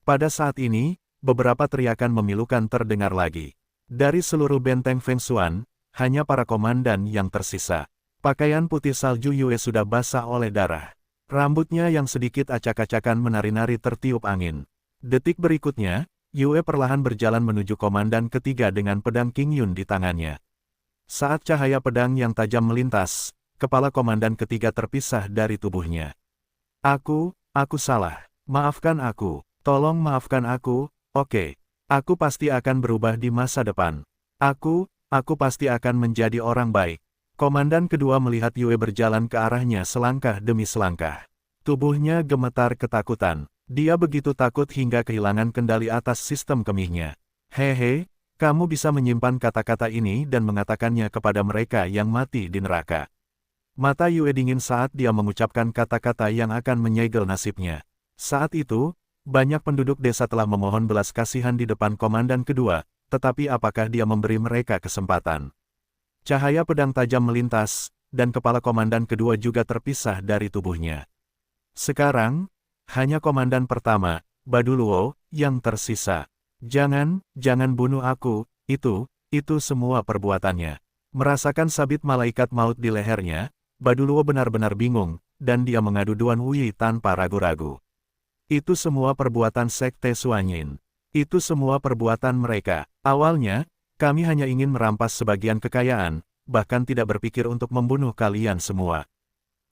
Pada saat ini, beberapa teriakan memilukan terdengar lagi. Dari seluruh benteng Fengshuan, hanya para komandan yang tersisa. Pakaian putih salju Yue sudah basah oleh darah. Rambutnya yang sedikit acak-acakan menari-nari tertiup angin. Detik berikutnya, Yue perlahan berjalan menuju komandan ketiga dengan pedang King Yun di tangannya. Saat cahaya pedang yang tajam melintas, kepala komandan ketiga terpisah dari tubuhnya. Aku salah. Maafkan aku. Tolong maafkan aku, oke. Aku pasti akan berubah di masa depan. Aku pasti akan menjadi orang baik. Komandan kedua melihat Yue berjalan ke arahnya selangkah demi selangkah. Tubuhnya gemetar ketakutan. Dia begitu takut hingga kehilangan kendali atas sistem kemihnya. Hehe, kamu bisa menyimpan kata-kata ini dan mengatakannya kepada mereka yang mati di neraka. Mata Yue dingin saat dia mengucapkan kata-kata yang akan menyegel nasibnya. Saat itu, banyak penduduk desa telah memohon belas kasihan di depan komandan kedua, tetapi apakah dia memberi mereka kesempatan? Cahaya pedang tajam melintas, dan kepala komandan kedua juga terpisah dari tubuhnya. Sekarang, hanya komandan pertama, Baduluo, yang tersisa. Jangan bunuh aku, itu semua perbuatannya. Merasakan sabit malaikat maut di lehernya, Baduluo benar-benar bingung, dan dia mengadu Duan Wuyi tanpa ragu-ragu. Itu semua perbuatan Sekte Suanyin. Itu semua perbuatan mereka. Awalnya, kami hanya ingin merampas sebagian kekayaan, bahkan tidak berpikir untuk membunuh kalian semua.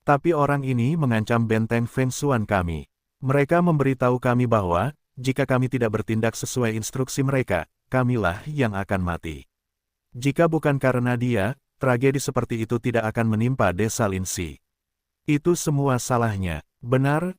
Tapi orang ini mengancam benteng Fengshuan kami. Mereka memberitahu kami bahwa, jika kami tidak bertindak sesuai instruksi mereka, kamilah yang akan mati. Jika bukan karena dia, tragedi seperti itu tidak akan menimpa desa Lin Si. Itu semua salahnya. Benar,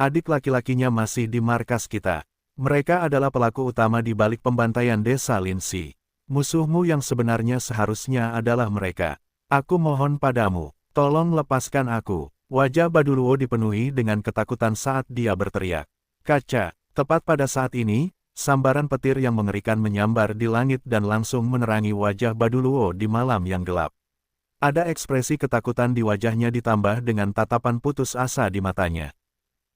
adik laki-lakinya masih di markas kita. Mereka adalah pelaku utama di balik pembantaian desa Lin Si. Musuhmu yang sebenarnya seharusnya adalah mereka. Aku mohon padamu, tolong lepaskan aku. Wajah Baduluo dipenuhi dengan ketakutan saat dia berteriak. Kaca, tepat pada saat ini, sambaran petir yang mengerikan menyambar di langit dan langsung menerangi wajah Baduluo di malam yang gelap. Ada ekspresi ketakutan di wajahnya ditambah dengan tatapan putus asa di matanya.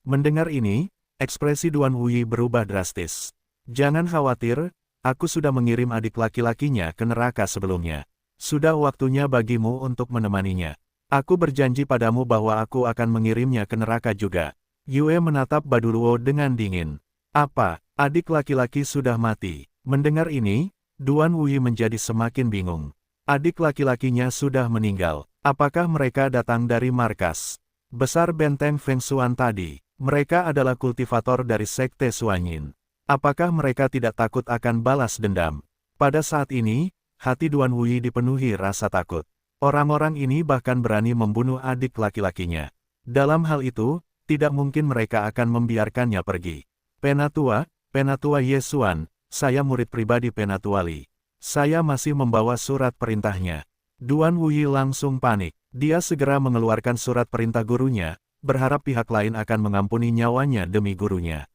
Mendengar ini, ekspresi Duan Wuyi berubah drastis. Jangan khawatir, aku sudah mengirim adik laki-lakinya ke neraka sebelumnya. Sudah waktunya bagimu untuk menemaninya. Aku berjanji padamu bahwa aku akan mengirimnya ke neraka juga. Yue menatap Baduluo dengan dingin. Apa, adik laki-laki sudah mati? Mendengar ini, Duan Wuyi menjadi semakin bingung. Adik laki-lakinya sudah meninggal. Apakah mereka datang dari markas besar benteng Feng Xuan tadi? Mereka adalah kultivator dari Sekte Suanyin. Apakah mereka tidak takut akan balas dendam? Pada saat ini, hati Duan Wuyi dipenuhi rasa takut. Orang-orang ini bahkan berani membunuh adik laki-lakinya. Dalam hal itu, tidak mungkin mereka akan membiarkannya pergi. Penatua Ye Xuan, saya murid pribadi Penatua Li. Saya masih membawa surat perintahnya. Duan Wuyi langsung panik. Dia segera mengeluarkan surat perintah gurunya, berharap pihak lain akan mengampuni nyawanya demi gurunya.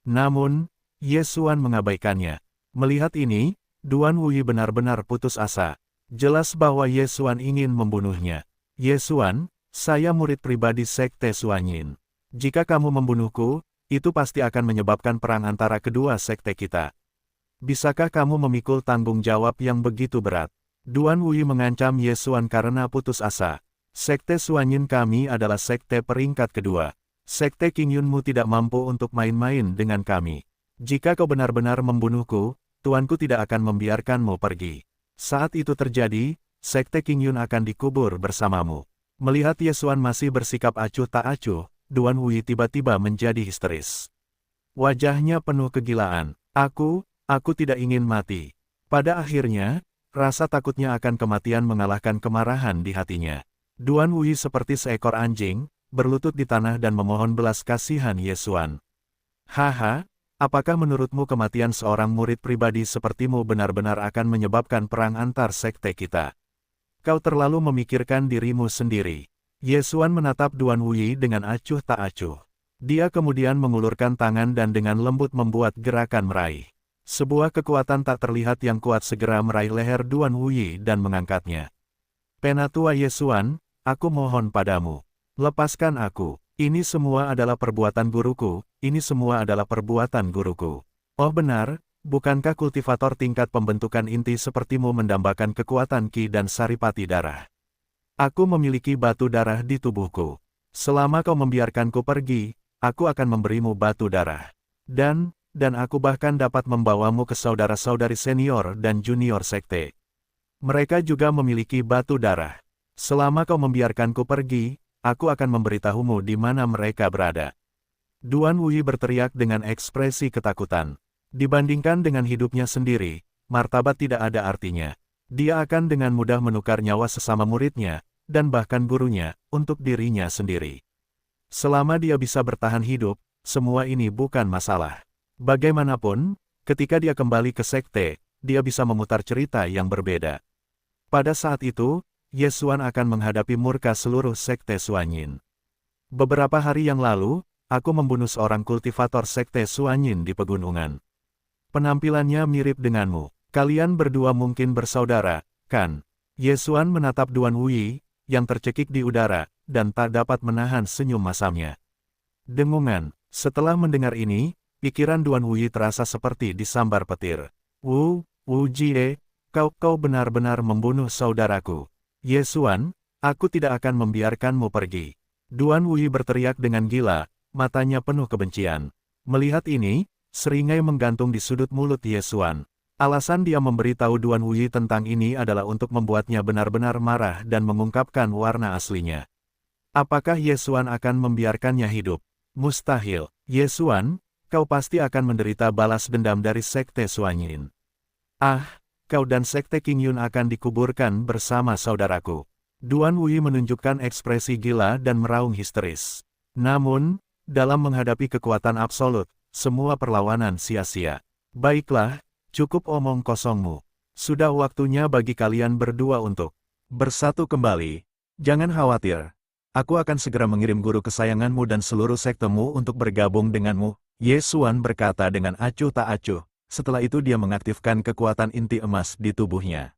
Namun, Ye Xuan mengabaikannya. Melihat ini, Duan Wuyi benar-benar putus asa. Jelas bahwa Ye Xuan ingin membunuhnya. Ye Xuan, saya murid pribadi Sekte Suanyin. Jika kamu membunuhku, itu pasti akan menyebabkan perang antara kedua sekte kita. Bisakah kamu memikul tanggung jawab yang begitu berat? Duan Wuyi mengancam Ye Xuan karena putus asa. Sekte Suanyin kami adalah sekte peringkat kedua. Sekte Qingyunmu tidak mampu untuk main-main dengan kami. Jika kau benar-benar membunuhku, tuanku tidak akan membiarkanmu pergi. Saat itu terjadi, Sekte Qingyun akan dikubur bersamamu. Melihat Ye Xuan masih bersikap acuh tak acuh, Duan Wuyi tiba-tiba menjadi histeris. Wajahnya penuh kegilaan. Aku tidak ingin mati. Pada akhirnya, rasa takutnya akan kematian mengalahkan kemarahan di hatinya. Duan Wuyi seperti seekor anjing, berlutut di tanah dan memohon belas kasihan Ye Xuan. Haha, apakah menurutmu kematian seorang murid pribadi sepertimu benar-benar akan menyebabkan perang antar sekte kita? Kau terlalu memikirkan dirimu sendiri. Ye Xuan menatap Duan Wuyi dengan acuh tak acuh. Dia kemudian mengulurkan tangan dan dengan lembut membuat gerakan meraih. Sebuah kekuatan tak terlihat yang kuat segera meraih leher Duan Wuyi dan mengangkatnya. Penatua Ye Xuan, aku mohon padamu. Lepaskan aku. Ini semua adalah perbuatan guruku, Oh benar, bukankah kultivator tingkat pembentukan inti sepertimu mendambakan kekuatan Qi dan saripati darah? Aku memiliki batu darah di tubuhku. Selama kau membiarkanku pergi, aku akan memberimu batu darah. Dan aku bahkan dapat membawamu ke saudara-saudari senior dan junior sekte. Mereka juga memiliki batu darah. Selama kau membiarkanku pergi, aku akan memberitahumu di mana mereka berada. Duan Wuyi berteriak dengan ekspresi ketakutan. Dibandingkan dengan hidupnya sendiri, martabat tidak ada artinya. Dia akan dengan mudah menukar nyawa sesama muridnya, dan bahkan gurunya, untuk dirinya sendiri. Selama dia bisa bertahan hidup, semua ini bukan masalah. Bagaimanapun, ketika dia kembali ke sekte, dia bisa memutar cerita yang berbeda. Pada saat itu, Ye Xuan akan menghadapi murka seluruh sekte Suanyin. Beberapa hari yang lalu, aku membunuh seorang kultivator sekte Suanyin di pegunungan. Penampilannya mirip denganmu. Kalian berdua mungkin bersaudara, kan? Ye Xuan menatap Duan Wuyi, yang tercekik di udara, dan tak dapat menahan senyum masamnya. Dengungan. Setelah mendengar ini, pikiran Duan Wuyi terasa seperti disambar petir. Wu Jie, kau benar-benar membunuh saudaraku. Ye Xuan, aku tidak akan membiarkanmu pergi. Duan Wuyi berteriak dengan gila, matanya penuh kebencian. Melihat ini, seringai menggantung di sudut mulut Ye Xuan. Alasan dia memberitahu Duan Wuyi tentang ini adalah untuk membuatnya benar-benar marah dan mengungkapkan warna aslinya. Apakah Ye Xuan akan membiarkannya hidup? Mustahil. Ye Xuan, kau pasti akan menderita balas dendam dari Sekte Suanyin. Ah, kau dan Sekte Qingyun akan dikuburkan bersama saudaraku. Duan Wuyi menunjukkan ekspresi gila dan meraung histeris. Namun, dalam menghadapi kekuatan absolut, semua perlawanan sia-sia. Baiklah, cukup omong kosongmu. Sudah waktunya bagi kalian berdua untuk bersatu kembali. Jangan khawatir. Aku akan segera mengirim guru kesayanganmu dan seluruh sektemu untuk bergabung denganmu. Ye Xuan berkata dengan acuh tak acuh. Setelah itu dia mengaktifkan kekuatan inti emas di tubuhnya.